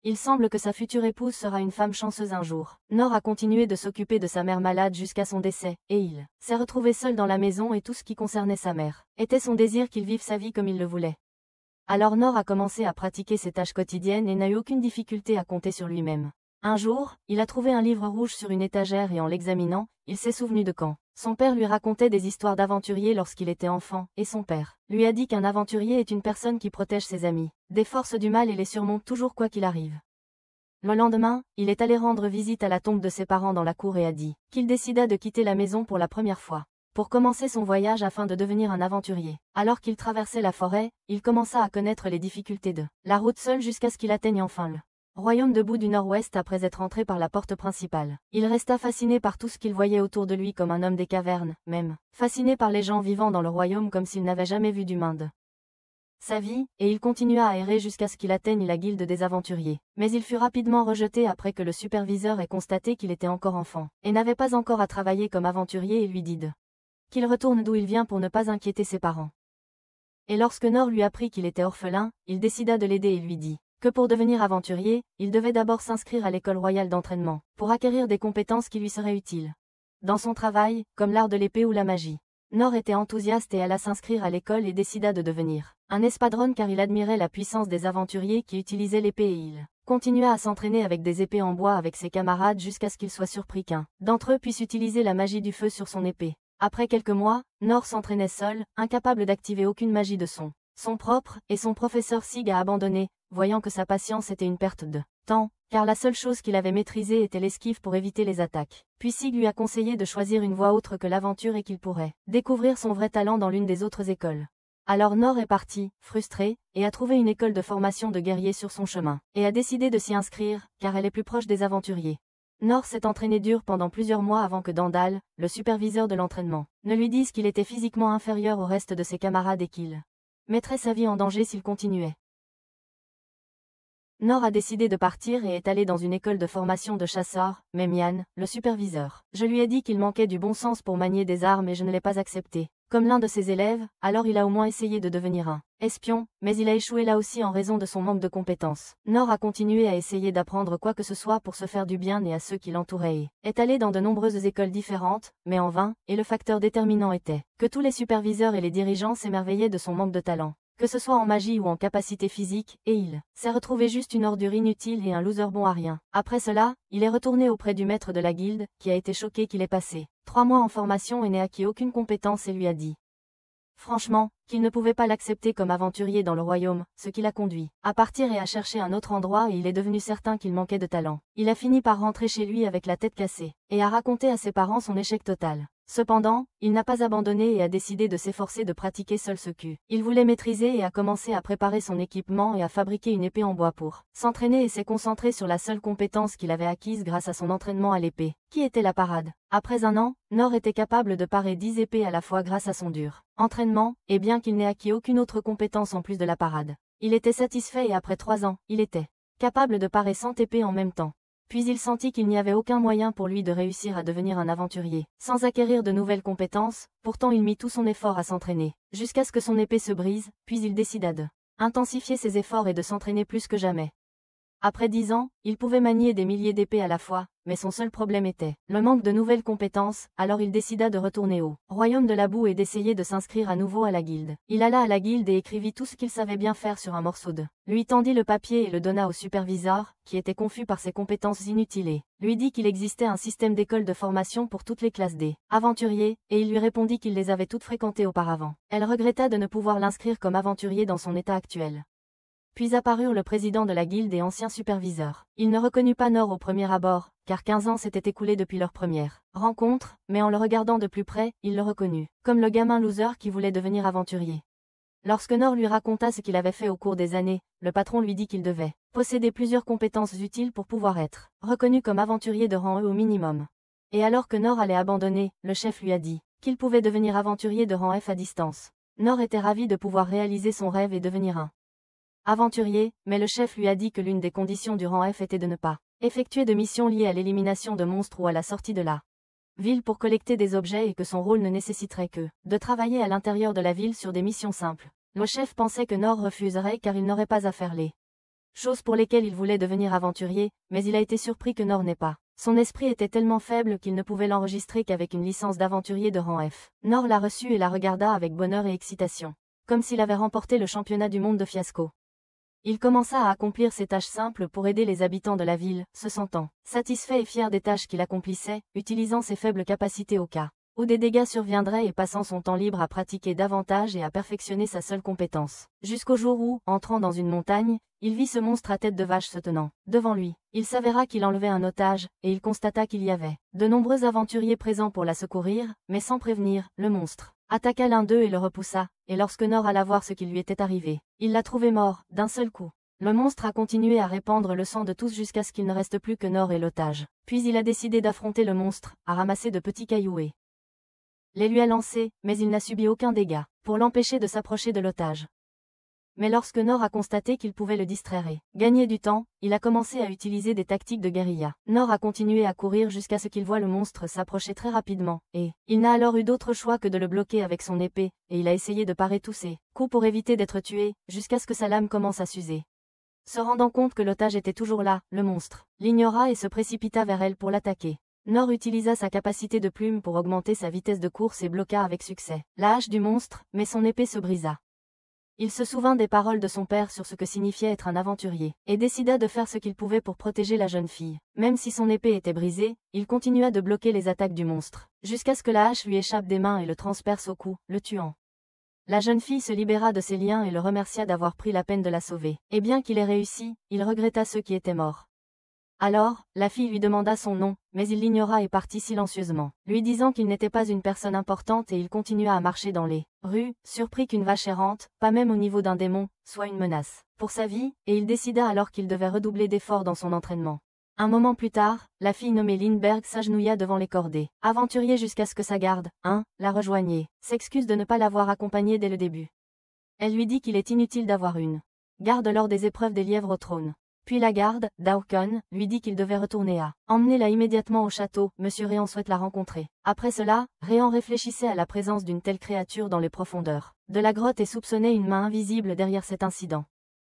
Il semble que sa future épouse sera une femme chanceuse un jour. Nor a continué de s'occuper de sa mère malade jusqu'à son décès, et il s'est retrouvé seul dans la maison et tout ce qui concernait sa mère était son désir qu'il vive sa vie comme il le voulait. Alors Nor a commencé à pratiquer ses tâches quotidiennes et n'a eu aucune difficulté à compter sur lui-même. Un jour, il a trouvé un livre rouge sur une étagère et en l'examinant, il s'est souvenu de quand son père lui racontait des histoires d'aventuriers lorsqu'il était enfant, et son père lui a dit qu'un aventurier est une personne qui protège ses amis des forces du mal et les surmonte toujours quoi qu'il arrive. Le lendemain, il est allé rendre visite à la tombe de ses parents dans la cour et a dit qu'il décida de quitter la maison pour la première fois, pour commencer son voyage afin de devenir un aventurier. Alors qu'il traversait la forêt, il commença à connaître les difficultés de la route seule jusqu'à ce qu'il atteigne enfin le royaume de Boo du Nord-Ouest après être entré par la porte principale. Il resta fasciné par tout ce qu'il voyait autour de lui comme un homme des cavernes, même fasciné par les gens vivant dans le royaume comme s'il n'avait jamais vu d'humain de sa vie, et il continua à errer jusqu'à ce qu'il atteigne la guilde des aventuriers. Mais il fut rapidement rejeté après que le superviseur ait constaté qu'il était encore enfant, et n'avait pas encore à travailler comme aventurier et lui dit qu'il retourne d'où il vient pour ne pas inquiéter ses parents. Et lorsque Nor lui apprit qu'il était orphelin, il décida de l'aider et lui dit que pour devenir aventurier, il devait d'abord s'inscrire à l'école royale d'entraînement, pour acquérir des compétences qui lui seraient utiles dans son travail, comme l'art de l'épée ou la magie. Nor était enthousiaste et alla s'inscrire à l'école et décida de devenir un espadron car il admirait la puissance des aventuriers qui utilisaient l'épée et il continua à s'entraîner avec des épées en bois avec ses camarades jusqu'à ce qu'il soit surpris qu'un d'entre eux puisse utiliser la magie du feu sur son épée. Après quelques mois, Nor s'entraînait seul, incapable d'activer aucune magie de son propre, et son professeur Sig a abandonné, voyant que sa patience était une perte de temps, car la seule chose qu'il avait maîtrisée était l'esquive pour éviter les attaques. Puis Sig lui a conseillé de choisir une voie autre que l'aventure et qu'il pourrait découvrir son vrai talent dans l'une des autres écoles. Alors Nor est parti, frustré, et a trouvé une école de formation de guerriers sur son chemin, et a décidé de s'y inscrire, car elle est plus proche des aventuriers. Nor s'est entraîné dur pendant plusieurs mois avant que Dandal, le superviseur de l'entraînement, ne lui dise qu'il était physiquement inférieur au reste de ses camarades et qu'il mettrait sa vie en danger s'il continuait. Nor a décidé de partir et est allé dans une école de formation de chasseurs, mais Mian, le superviseur, je lui ai dit qu'il manquait du bon sens pour manier des armes et je ne l'ai pas accepté. Comme l'un de ses élèves, alors il a au moins essayé de devenir un espion, mais il a échoué là aussi en raison de son manque de compétences. Nor a continué à essayer d'apprendre quoi que ce soit pour se faire du bien et à ceux qui l'entouraient et est allé dans de nombreuses écoles différentes, mais en vain, et le facteur déterminant était que tous les superviseurs et les dirigeants s'émerveillaient de son manque de talent, que ce soit en magie ou en capacité physique, et il s'est retrouvé juste une ordure inutile et un loser bon à rien. Après cela, il est retourné auprès du maître de la guilde, qui a été choqué qu'il ait passé 3 mois en formation et n'ait acquis aucune compétence et lui a dit franchement, qu'il ne pouvait pas l'accepter comme aventurier dans le royaume, ce qui l'a conduit à partir et à chercher un autre endroit et il est devenu certain qu'il manquait de talent. Il a fini par rentrer chez lui avec la tête cassée, et a raconté à ses parents son échec total. Cependant, il n'a pas abandonné et a décidé de s'efforcer de pratiquer seul ce qu'il voulait maîtriser et a commencé à préparer son équipement et à fabriquer une épée en bois pour s'entraîner et s'est concentré sur la seule compétence qu'il avait acquise grâce à son entraînement à l'épée, qui était la parade. Après un an, Nor était capable de parer 10 épées à la fois grâce à son dur entraînement, et bien qu'il n'ait acquis aucune autre compétence en plus de la parade. Il était satisfait et après 3 ans, il était capable de parer 100 épées en même temps. Puis il sentit qu'il n'y avait aucun moyen pour lui de réussir à devenir un aventurier, sans acquérir de nouvelles compétences, pourtant il mit tout son effort à s'entraîner, jusqu'à ce que son épée se brise, puis il décida de intensifier ses efforts et de s'entraîner plus que jamais. Après 10 ans, il pouvait manier des milliers d'épées à la fois, mais son seul problème était le manque de nouvelles compétences, alors il décida de retourner au royaume de la boue et d'essayer de s'inscrire à nouveau à la guilde. Il alla à la guilde et écrivit tout ce qu'il savait bien faire sur un morceau de lui tendit le papier et le donna au superviseur, qui était confus par ses compétences inutiles et lui dit qu'il existait un système d'école de formation pour toutes les classes des aventuriers, et il lui répondit qu'il les avait toutes fréquentées auparavant. Elle regretta de ne pouvoir l'inscrire comme aventurier dans son état actuel. Puis apparurent le président de la guilde et ancien superviseur. Il ne reconnut pas Nor au premier abord, car 15 ans s'étaient écoulés depuis leur première rencontre, mais en le regardant de plus près, il le reconnut, comme le gamin loser qui voulait devenir aventurier. Lorsque Nor lui raconta ce qu'il avait fait au cours des années, le patron lui dit qu'il devait posséder plusieurs compétences utiles pour pouvoir être reconnu comme aventurier de rang E au minimum. Et alors que Nor allait abandonner, le chef lui a dit qu'il pouvait devenir aventurier de rang F à distance. Nor était ravi de pouvoir réaliser son rêve et devenir un aventurier, mais le chef lui a dit que l'une des conditions du rang F était de ne pas effectuer de missions liées à l'élimination de monstres ou à la sortie de la ville pour collecter des objets et que son rôle ne nécessiterait que de travailler à l'intérieur de la ville sur des missions simples. Le chef pensait que Nor refuserait car il n'aurait pas à faire les choses pour lesquelles il voulait devenir aventurier, mais il a été surpris que Nor n'ait pas. Son esprit était tellement faible qu'il ne pouvait l'enregistrer qu'avec une licence d'aventurier de rang F. Nor l'a reçue et la regarda avec bonheur et excitation. Comme s'il avait remporté le championnat du monde de fiasco. Il commença à accomplir ses tâches simples pour aider les habitants de la ville, se sentant satisfait et fier des tâches qu'il accomplissait, utilisant ses faibles capacités au cas où des dégâts surviendraient et passant son temps libre à pratiquer davantage et à perfectionner sa seule compétence. Jusqu'au jour où, entrant dans une montagne, il vit ce monstre à tête de vache se tenant devant lui. Il s'avéra qu'il enlevait un otage, et il constata qu'il y avait de nombreux aventuriers présents pour la secourir, mais sans prévenir, le monstre attaqua l'un d'eux et le repoussa, et lorsque Nor alla voir ce qui lui était arrivé, il l'a trouvé mort, d'un seul coup. Le monstre a continué à répandre le sang de tous jusqu'à ce qu'il ne reste plus que Nor et l'otage. Puis il a décidé d'affronter le monstre, à ramasser de petits cailloux et les lui a lancés, mais il n'a subi aucun dégât, pour l'empêcher de s'approcher de l'otage. Mais lorsque Nor a constaté qu'il pouvait le distraire et gagner du temps, il a commencé à utiliser des tactiques de guérilla. Nor a continué à courir jusqu'à ce qu'il voit le monstre s'approcher très rapidement, et il n'a alors eu d'autre choix que de le bloquer avec son épée, et il a essayé de parer tous ses coups pour éviter d'être tué, jusqu'à ce que sa lame commence à s'user. Se rendant compte que l'otage était toujours là, le monstre l'ignora et se précipita vers elle pour l'attaquer. Nor utilisa sa capacité de plume pour augmenter sa vitesse de course et bloqua avec succès la hache du monstre, mais son épée se brisa. Il se souvint des paroles de son père sur ce que signifiait être un aventurier, et décida de faire ce qu'il pouvait pour protéger la jeune fille. Même si son épée était brisée, il continua de bloquer les attaques du monstre, jusqu'à ce que la hache lui échappe des mains et le transperce au cou, le tuant. La jeune fille se libéra de ses liens et le remercia d'avoir pris la peine de la sauver. Et bien qu'il ait réussi, il regretta ceux qui étaient morts. Alors, la fille lui demanda son nom, mais il l'ignora et partit silencieusement, lui disant qu'il n'était pas une personne importante et il continua à marcher dans les rues, surpris qu'une vache errante, pas même au niveau d'un démon, soit une menace pour sa vie, et il décida alors qu'il devait redoubler d'efforts dans son entraînement. Un moment plus tard, la fille nommée Lindbergh s'agenouilla devant les cordées, aventurier jusqu'à ce que sa garde, la rejoignait, s'excuse de ne pas l'avoir accompagnée dès le début. Elle lui dit qu'il est inutile d'avoir une garde lors des épreuves des lièvres au trône. Puis la garde, Daukon, lui dit qu'il devait retourner à emmenez-la immédiatement au château, Monsieur Réan souhaite la rencontrer. Après cela, Réan réfléchissait à la présence d'une telle créature dans les profondeurs de la grotte et soupçonnait une main invisible derrière cet incident.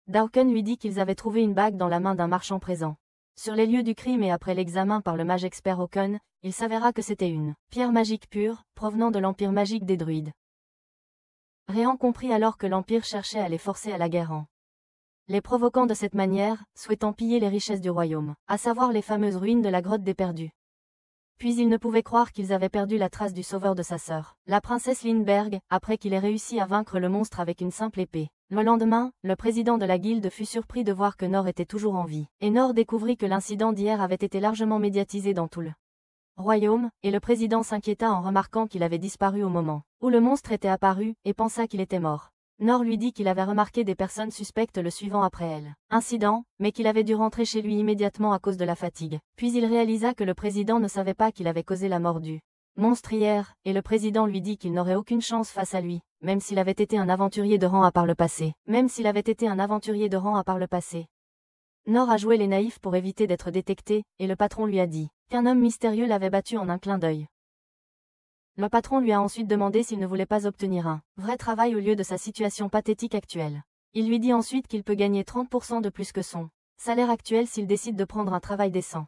Daukon lui dit qu'ils avaient trouvé une bague dans la main d'un marchand présent. Sur les lieux du crime et après l'examen par le mage expert Okon, il s'avéra que c'était une pierre magique pure, provenant de l'empire magique des druides. Réan comprit alors que l'empire cherchait à les forcer à la guerre en les provoquant de cette manière, souhaitant piller les richesses du royaume, à savoir les fameuses ruines de la grotte des perdus. Puis il ne pouvait croire qu'ils avaient perdu la trace du sauveur de sa sœur, la princesse Lindbergh, après qu'il ait réussi à vaincre le monstre avec une simple épée. Le lendemain, le président de la guilde fut surpris de voir que Nor était toujours en vie, et Nor découvrit que l'incident d'hier avait été largement médiatisé dans tout le royaume, et le président s'inquiéta en remarquant qu'il avait disparu au moment où le monstre était apparu, et pensa qu'il était mort. Nor lui dit qu'il avait remarqué des personnes suspectes le suivant après elle. Incident, mais qu'il avait dû rentrer chez lui immédiatement à cause de la fatigue. Puis il réalisa que le président ne savait pas qu'il avait causé la mort du monstre hier, et le président lui dit qu'il n'aurait aucune chance face à lui, même s'il avait été un aventurier de rang à par le passé. Nor a joué les naïfs pour éviter d'être détecté, et le patron lui a dit qu'un homme mystérieux l'avait battu en un clin d'œil. Le patron lui a ensuite demandé s'il ne voulait pas obtenir un vrai travail au lieu de sa situation pathétique actuelle. Il lui dit ensuite qu'il peut gagner 30% de plus que son salaire actuel s'il décide de prendre un travail décent.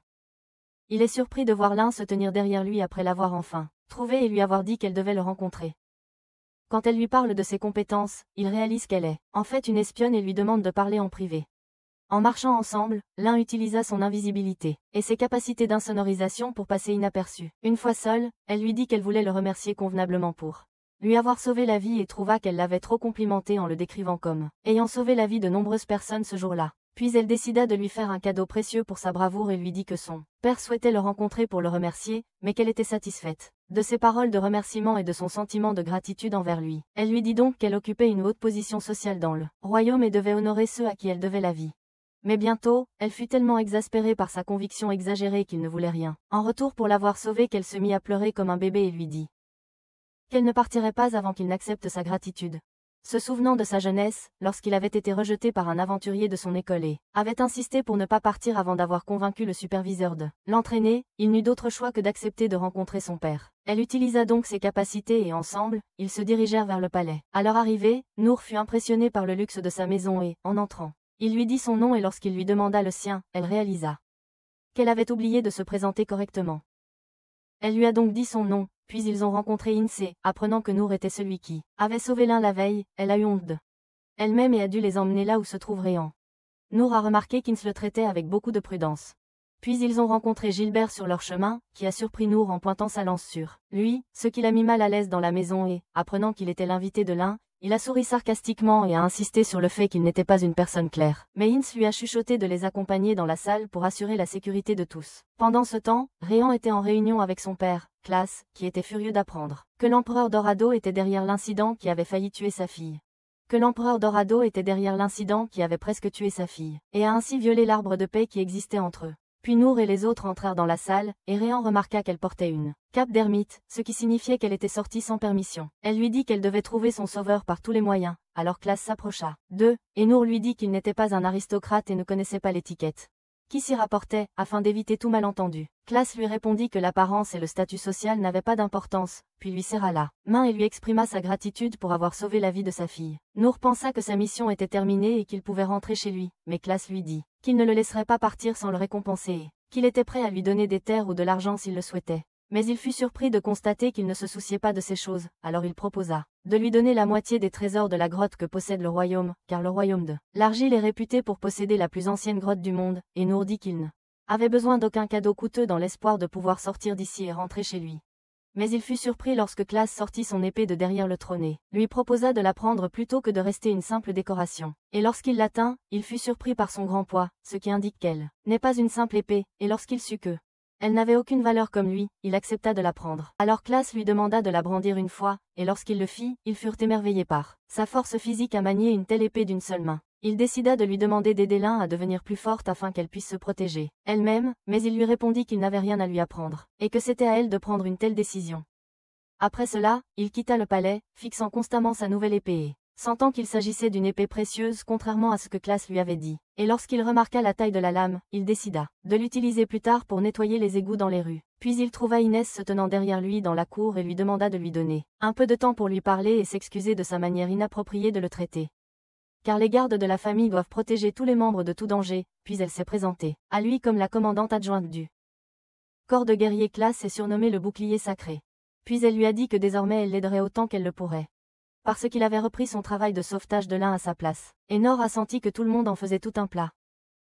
Il est surpris de voir l'un se tenir derrière lui après l'avoir enfin trouvé et lui avoir dit qu'elle devait le rencontrer. Quand elle lui parle de ses compétences, il réalise qu'elle est en fait une espionne et lui demande de parler en privé. En marchant ensemble, l'un utilisa son invisibilité et ses capacités d'insonorisation pour passer inaperçu. Une fois seule, elle lui dit qu'elle voulait le remercier convenablement pour lui avoir sauvé la vie et trouva qu'elle l'avait trop complimenté en le décrivant comme ayant sauvé la vie de nombreuses personnes ce jour-là. Puis elle décida de lui faire un cadeau précieux pour sa bravoure et lui dit que son père souhaitait le rencontrer pour le remercier, mais qu'elle était satisfaite de ses paroles de remerciement et de son sentiment de gratitude envers lui. Elle lui dit donc qu'elle occupait une haute position sociale dans le royaume et devait honorer ceux à qui elle devait la vie. Mais bientôt, elle fut tellement exaspérée par sa conviction exagérée qu'il ne voulait rien en retour pour l'avoir sauvée qu'elle se mit à pleurer comme un bébé et lui dit qu'elle ne partirait pas avant qu'il n'accepte sa gratitude. Se souvenant de sa jeunesse, lorsqu'il avait été rejeté par un aventurier de son école et avait insisté pour ne pas partir avant d'avoir convaincu le superviseur de l'entraîner, il n'eut d'autre choix que d'accepter de rencontrer son père. Elle utilisa donc ses capacités et ensemble, ils se dirigèrent vers le palais. À leur arrivée, Nour fut impressionné par le luxe de sa maison et, en entrant, Il lui dit son nom et lorsqu'il lui demanda le sien, elle réalisa qu'elle avait oublié de se présenter correctement. Elle lui a donc dit son nom, puis ils ont rencontré Insee, apprenant que Nour était celui qui avait sauvé l'un la veille, elle a eu honte elle-même et a dû les emmener là où se trouve Réan. Nour a remarqué qu'Ins le traitait avec beaucoup de prudence. Puis ils ont rencontré Gilbert sur leur chemin, qui a surpris Nour en pointant sa lance sur lui, ce qui l'a mis mal à l'aise dans la maison et, apprenant qu'il était l'invité de l'un, il a souri sarcastiquement et a insisté sur le fait qu'il n'était pas une personne claire. Mais Ins lui a chuchoté de les accompagner dans la salle pour assurer la sécurité de tous. Pendant ce temps, Réan était en réunion avec son père, Classe, qui était furieux d'apprendre que l'empereur Dorado était derrière l'incident qui avait failli tuer sa fille. Que l'empereur Dorado était derrière l'incident qui avait presque tué sa fille, et a ainsi violé l'arbre de paix qui existait entre eux. Puis Nour et les autres entrèrent dans la salle, et Réan remarqua qu'elle portait une cape d'ermite, ce qui signifiait qu'elle était sortie sans permission. Elle lui dit qu'elle devait trouver son sauveur par tous les moyens, alors Classe s'approcha d'eux, et Nour lui dit qu'il n'était pas un aristocrate et ne connaissait pas l'étiquette qui s'y rapportait, afin d'éviter tout malentendu. Classe lui répondit que l'apparence et le statut social n'avaient pas d'importance, puis lui serra la main et lui exprima sa gratitude pour avoir sauvé la vie de sa fille. Nour pensa que sa mission était terminée et qu'il pouvait rentrer chez lui, mais Classe lui dit qu'il ne le laisserait pas partir sans le récompenser et qu'il était prêt à lui donner des terres ou de l'argent s'il le souhaitait. Mais il fut surpris de constater qu'il ne se souciait pas de ces choses, alors il proposa de lui donner la moitié des trésors de la grotte que possède le royaume, car le royaume de l'Argile est réputé pour posséder la plus ancienne grotte du monde, et Nour dit qu'il ne avait besoin d'aucun cadeau coûteux dans l'espoir de pouvoir sortir d'ici et rentrer chez lui. Mais il fut surpris lorsque Classe sortit son épée de derrière le trône et lui proposa de la prendre plutôt que de rester une simple décoration. Et lorsqu'il l'atteint, il fut surpris par son grand poids, ce qui indique qu'elle n'est pas une simple épée, et lorsqu'il sut que elle n'avait aucune valeur comme lui, il accepta de la prendre. Alors Classe lui demanda de la brandir une fois, et lorsqu'il le fit, ils furent émerveillés par sa force physique à manier une telle épée d'une seule main. Il décida de lui demander d'aider l'un à devenir plus forte afin qu'elle puisse se protéger elle-même, mais il lui répondit qu'il n'avait rien à lui apprendre, et que c'était à elle de prendre une telle décision. Après cela, il quitta le palais, fixant constamment sa nouvelle épée et sentant qu'il s'agissait d'une épée précieuse contrairement à ce que Classe lui avait dit. Et lorsqu'il remarqua la taille de la lame, il décida de l'utiliser plus tard pour nettoyer les égouts dans les rues. Puis il trouva Inès se tenant derrière lui dans la cour et lui demanda de lui donner un peu de temps pour lui parler et s'excuser de sa manière inappropriée de le traiter. Car les gardes de la famille doivent protéger tous les membres de tout danger, puis elle s'est présentée à lui comme la commandante adjointe du corps de guerrier Classe et surnommé le bouclier sacré. Puis elle lui a dit que désormais elle l'aiderait autant qu'elle le pourrait. Parce qu'il avait repris son travail de sauvetage de l'un à sa place. Et Nor a senti que tout le monde en faisait tout un plat.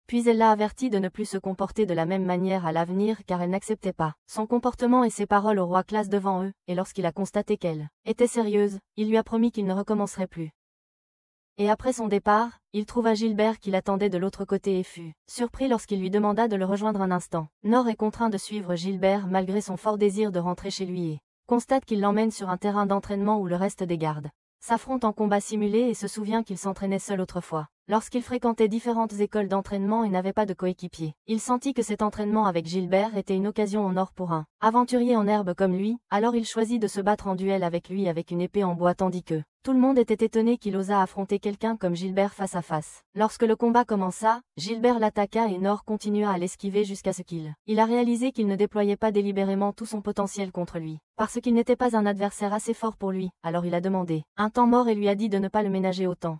Puis elle l'a averti de ne plus se comporter de la même manière à l'avenir car elle n'acceptait pas son comportement et ses paroles au roi Classe devant eux, et lorsqu'il a constaté qu'elle était sérieuse, il lui a promis qu'il ne recommencerait plus. Et après son départ, il trouva Gilbert qui l'attendait de l'autre côté et fut surpris lorsqu'il lui demanda de le rejoindre un instant. Nor est contraint de suivre Gilbert malgré son fort désir de rentrer chez lui et constate qu'il l'emmène sur un terrain d'entraînement où le reste des gardes s'affrontent en combat simulé et se souvient qu'il s'entraînait seul autrefois. Lorsqu'il fréquentait différentes écoles d'entraînement et n'avait pas de coéquipier, il sentit que cet entraînement avec Gilbert était une occasion en or pour un aventurier en herbe comme lui, alors il choisit de se battre en duel avec lui avec une épée en bois tandis que tout le monde était étonné qu'il osât affronter quelqu'un comme Gilbert face à face. Lorsque le combat commença, Gilbert l'attaqua et Nor continua à l'esquiver jusqu'à ce qu'il a réalisé qu'il ne déployait pas délibérément tout son potentiel contre lui, parce qu'il n'était pas un adversaire assez fort pour lui, alors il a demandé un temps mort et lui a dit de ne pas le ménager autant.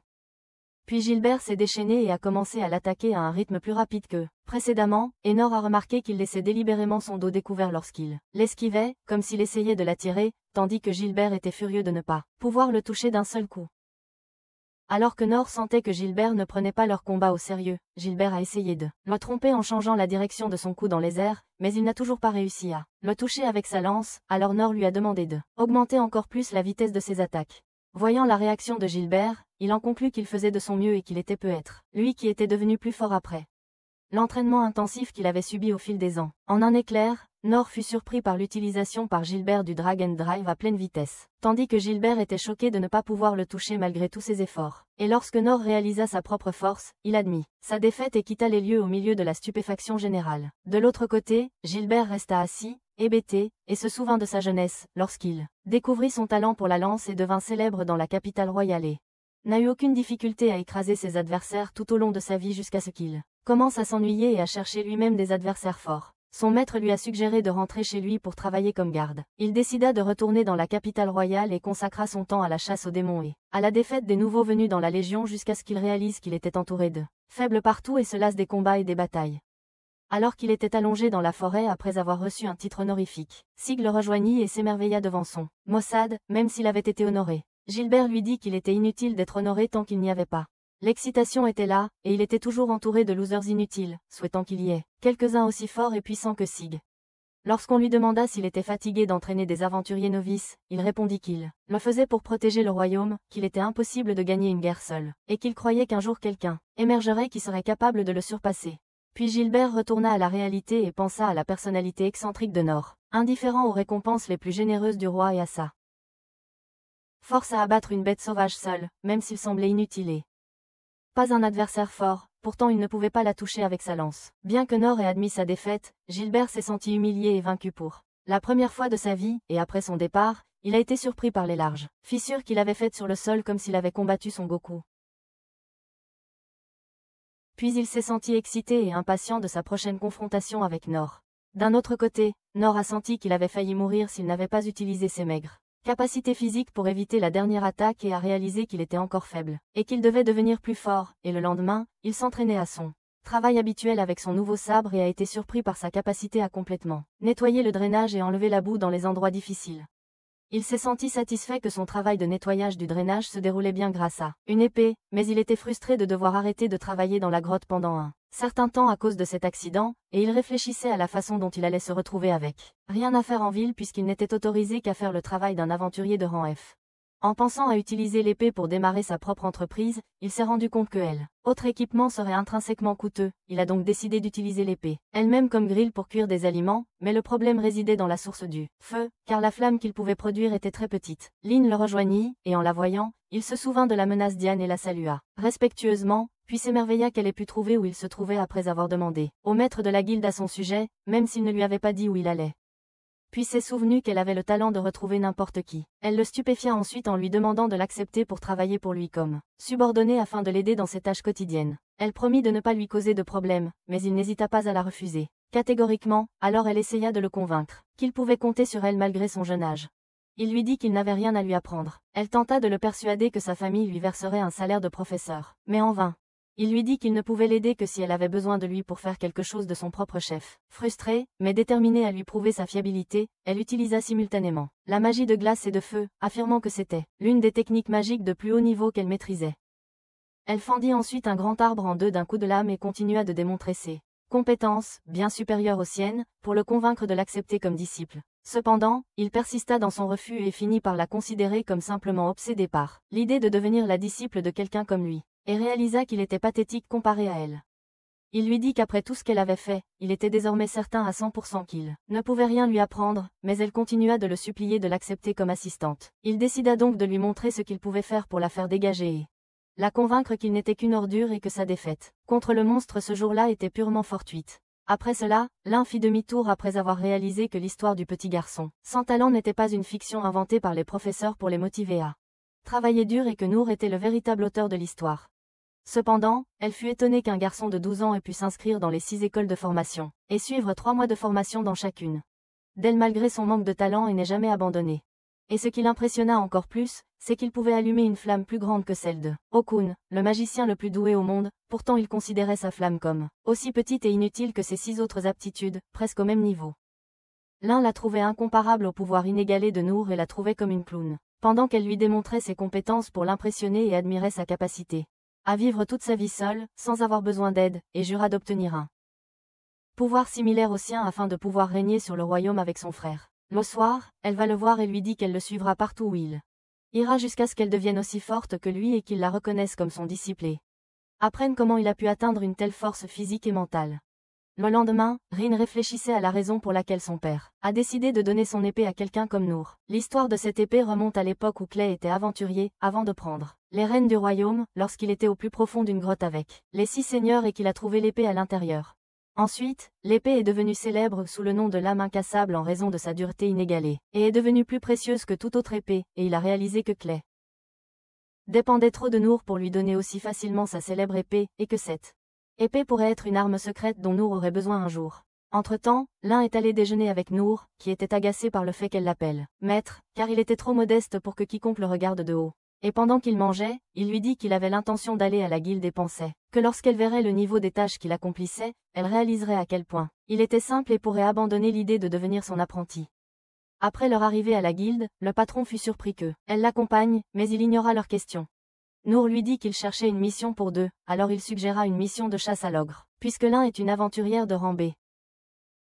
Puis Gilbert s'est déchaîné et a commencé à l'attaquer à un rythme plus rapide que précédemment, et Nor a remarqué qu'il laissait délibérément son dos découvert lorsqu'il l'esquivait, comme s'il essayait de l'attirer, tandis que Gilbert était furieux de ne pas pouvoir le toucher d'un seul coup. Alors que Nor sentait que Gilbert ne prenait pas leur combat au sérieux, Gilbert a essayé de le tromper en changeant la direction de son coup dans les airs, mais il n'a toujours pas réussi à le toucher avec sa lance, alors Nor lui a demandé de augmenter encore plus la vitesse de ses attaques. Voyant la réaction de Gilbert, il en conclut qu'il faisait de son mieux et qu'il était peut-être lui qui était devenu plus fort après l'entraînement intensif qu'il avait subi au fil des ans. En un éclair, Nor fut surpris par l'utilisation par Gilbert du Drag and Drive à pleine vitesse, tandis que Gilbert était choqué de ne pas pouvoir le toucher malgré tous ses efforts. Et lorsque Nor réalisa sa propre force, il admit sa défaite et quitta les lieux au milieu de la stupéfaction générale. De l'autre côté, Gilbert resta assis, hébété, et se souvint de sa jeunesse, lorsqu'il découvrit son talent pour la lance et devint célèbre dans la capitale royale et n'a eu aucune difficulté à écraser ses adversaires tout au long de sa vie jusqu'à ce qu'il commence à s'ennuyer et à chercher lui-même des adversaires forts. Son maître lui a suggéré de rentrer chez lui pour travailler comme garde. Il décida de retourner dans la capitale royale et consacra son temps à la chasse aux démons et à la défaite des nouveaux venus dans la Légion jusqu'à ce qu'il réalise qu'il était entouré de faibles partout et se lasse des combats et des batailles. Alors qu'il était allongé dans la forêt après avoir reçu un titre honorifique, Sig le rejoignit et s'émerveilla devant son maussade, même s'il avait été honoré. Gilbert lui dit qu'il était inutile d'être honoré tant qu'il n'y avait pas. L'excitation était là, et il était toujours entouré de losers inutiles, souhaitant qu'il y ait quelques-uns aussi forts et puissants que Sig. Lorsqu'on lui demanda s'il était fatigué d'entraîner des aventuriers novices, il répondit qu'il le faisait pour protéger le royaume, qu'il était impossible de gagner une guerre seul, et qu'il croyait qu'un jour quelqu'un émergerait qui serait capable de le surpasser. Puis Gilbert retourna à la réalité et pensa à la personnalité excentrique de Nord, indifférent aux récompenses les plus généreuses du roi et à sa force à abattre une bête sauvage seule, même s'il semblait inutile et pas un adversaire fort, pourtant il ne pouvait pas la toucher avec sa lance. Bien que Nord ait admis sa défaite, Gilbert s'est senti humilié et vaincu pour la première fois de sa vie, et après son départ, il a été surpris par les larges fissures qu'il avait faites sur le sol comme s'il avait combattu Son Goku. Puis il s'est senti excité et impatient de sa prochaine confrontation avec Nord. D'un autre côté, Nord a senti qu'il avait failli mourir s'il n'avait pas utilisé ses maigres capacités physiques pour éviter la dernière attaque et a réalisé qu'il était encore faible, et qu'il devait devenir plus fort, et le lendemain, il s'entraînait à son travail habituel avec son nouveau sabre et a été surpris par sa capacité à complètement nettoyer le drainage et enlever la boue dans les endroits difficiles. Il s'est senti satisfait que son travail de nettoyage du drainage se déroulait bien grâce à une épée, mais il était frustré de devoir arrêter de travailler dans la grotte pendant un certain temps à cause de cet accident, et il réfléchissait à la façon dont il allait se retrouver avec rien à faire en ville puisqu'il n'était autorisé qu'à faire le travail d'un aventurier de rang F. En pensant à utiliser l'épée pour démarrer sa propre entreprise, il s'est rendu compte que autre équipement serait intrinsèquement coûteux, il a donc décidé d'utiliser l'épée elle-même comme grille pour cuire des aliments, mais le problème résidait dans la source du feu, car la flamme qu'il pouvait produire était très petite. Lin le rejoignit, et en la voyant, il se souvint de la menace d'Ian et la salua respectueusement, puis s'émerveilla qu'elle ait pu trouver où il se trouvait après avoir demandé au maître de la guilde à son sujet, même s'il ne lui avait pas dit où il allait. Puis s'est souvenu qu'elle avait le talent de retrouver n'importe qui. Elle le stupéfia ensuite en lui demandant de l'accepter pour travailler pour lui comme subordonné afin de l'aider dans ses tâches quotidiennes. Elle promit de ne pas lui causer de problème, mais il n'hésita pas à la refuser. Catégoriquement, alors elle essaya de le convaincre qu'il pouvait compter sur elle malgré son jeune âge. Il lui dit qu'il n'avait rien à lui apprendre. Elle tenta de le persuader que sa famille lui verserait un salaire de professeur, mais en vain. Il lui dit qu'il ne pouvait l'aider que si elle avait besoin de lui pour faire quelque chose de son propre chef. Frustrée, mais déterminée à lui prouver sa fiabilité, elle utilisa simultanément la magie de glace et de feu, affirmant que c'était l'une des techniques magiques de plus haut niveau qu'elle maîtrisait. Elle fendit ensuite un grand arbre en deux d'un coup de lame et continua de démontrer ses compétences, bien supérieures aux siennes, pour le convaincre de l'accepter comme disciple. Cependant, il persista dans son refus et finit par la considérer comme simplement obsédé par l'idée de devenir la disciple de quelqu'un comme lui, et réalisa qu'il était pathétique comparé à elle. Il lui dit qu'après tout ce qu'elle avait fait, il était désormais certain à 100% qu'il ne pouvait rien lui apprendre, mais elle continua de le supplier de l'accepter comme assistante. Il décida donc de lui montrer ce qu'il pouvait faire pour la faire dégager et la convaincre qu'il n'était qu'une ordure et que sa défaite contre le monstre ce jour-là était purement fortuite. Après cela, l'un fit demi-tour après avoir réalisé que l'histoire du petit garçon sans talent n'était pas une fiction inventée par les professeurs pour les motiver à travailler dur et que Nour était le véritable auteur de l'histoire. Cependant, elle fut étonnée qu'un garçon de 12 ans ait pu s'inscrire dans les 6 écoles de formation, et suivre 3 mois de formation dans chacune d'elles malgré son manque de talent et n'ait jamais abandonné. Et ce qui l'impressionna encore plus, c'est qu'il pouvait allumer une flamme plus grande que celle de Okun, le magicien le plus doué au monde, pourtant il considérait sa flamme comme aussi petite et inutile que ses 6 autres aptitudes, presque au même niveau. L'un la trouvait incomparable au pouvoir inégalé de Nour et la trouvait comme une clown, pendant qu'elle lui démontrait ses compétences pour l'impressionner et admirait sa capacité à vivre toute sa vie seule, sans avoir besoin d'aide, et jura d'obtenir un pouvoir similaire au sien afin de pouvoir régner sur le royaume avec son frère. Le soir, elle va le voir et lui dit qu'elle le suivra partout où il ira jusqu'à ce qu'elle devienne aussi forte que lui et qu'il la reconnaisse comme son disciple et apprenne comment il a pu atteindre une telle force physique et mentale. Le lendemain, Rin réfléchissait à la raison pour laquelle son père a décidé de donner son épée à quelqu'un comme Nour. L'histoire de cette épée remonte à l'époque où Clay était aventurier, avant de prendre les rênes du royaume, lorsqu'il était au plus profond d'une grotte avec les 6 seigneurs et qu'il a trouvé l'épée à l'intérieur. Ensuite, l'épée est devenue célèbre sous le nom de lame incassable en raison de sa dureté inégalée, et est devenue plus précieuse que toute autre épée, et il a réalisé que Clay dépendait trop de Nour pour lui donner aussi facilement sa célèbre épée, et que cette épée pourrait être une arme secrète dont Nour aurait besoin un jour. Entre-temps, l'un est allé déjeuner avec Nour, qui était agacé par le fait qu'elle l'appelle maître, car il était trop modeste pour que quiconque le regarde de haut. Et pendant qu'il mangeait, il lui dit qu'il avait l'intention d'aller à la guilde et pensait que lorsqu'elle verrait le niveau des tâches qu'il accomplissait, elle réaliserait à quel point il était simple et pourrait abandonner l'idée de devenir son apprenti. Après leur arrivée à la guilde, le patron fut surpris que elle l'accompagne, mais il ignora leurs questions. Nour lui dit qu'il cherchait une mission pour deux, alors il suggéra une mission de chasse à l'ogre, puisque l'un est une aventurière de rang B.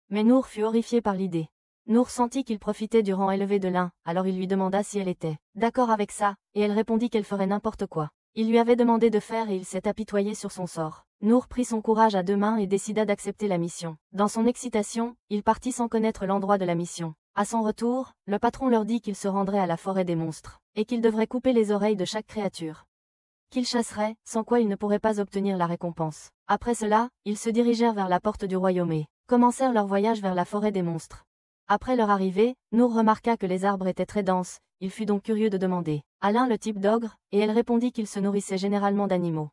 Mais Nour fut horrifié par l'idée. Nour sentit qu'il profitait du rang élevé de l'un, alors il lui demanda si elle était d'accord avec ça, et elle répondit qu'elle ferait n'importe quoi. Il lui avait demandé de faire et il s'est apitoyé sur son sort. Nour prit son courage à deux mains et décida d'accepter la mission. Dans son excitation, il partit sans connaître l'endroit de la mission. À son retour, le patron leur dit qu'il se rendrait à la forêt des monstres, et qu'il devrait couper les oreilles de chaque créature qu'il chasserait, sans quoi ils ne pourraient pas obtenir la récompense. Après cela, ils se dirigèrent vers la porte du royaume et commencèrent leur voyage vers la forêt des monstres. Après leur arrivée, Nour remarqua que les arbres étaient très denses, il fut donc curieux de demander à l'un le type d'ogre, et elle répondit qu'il se nourrissait généralement d'animaux.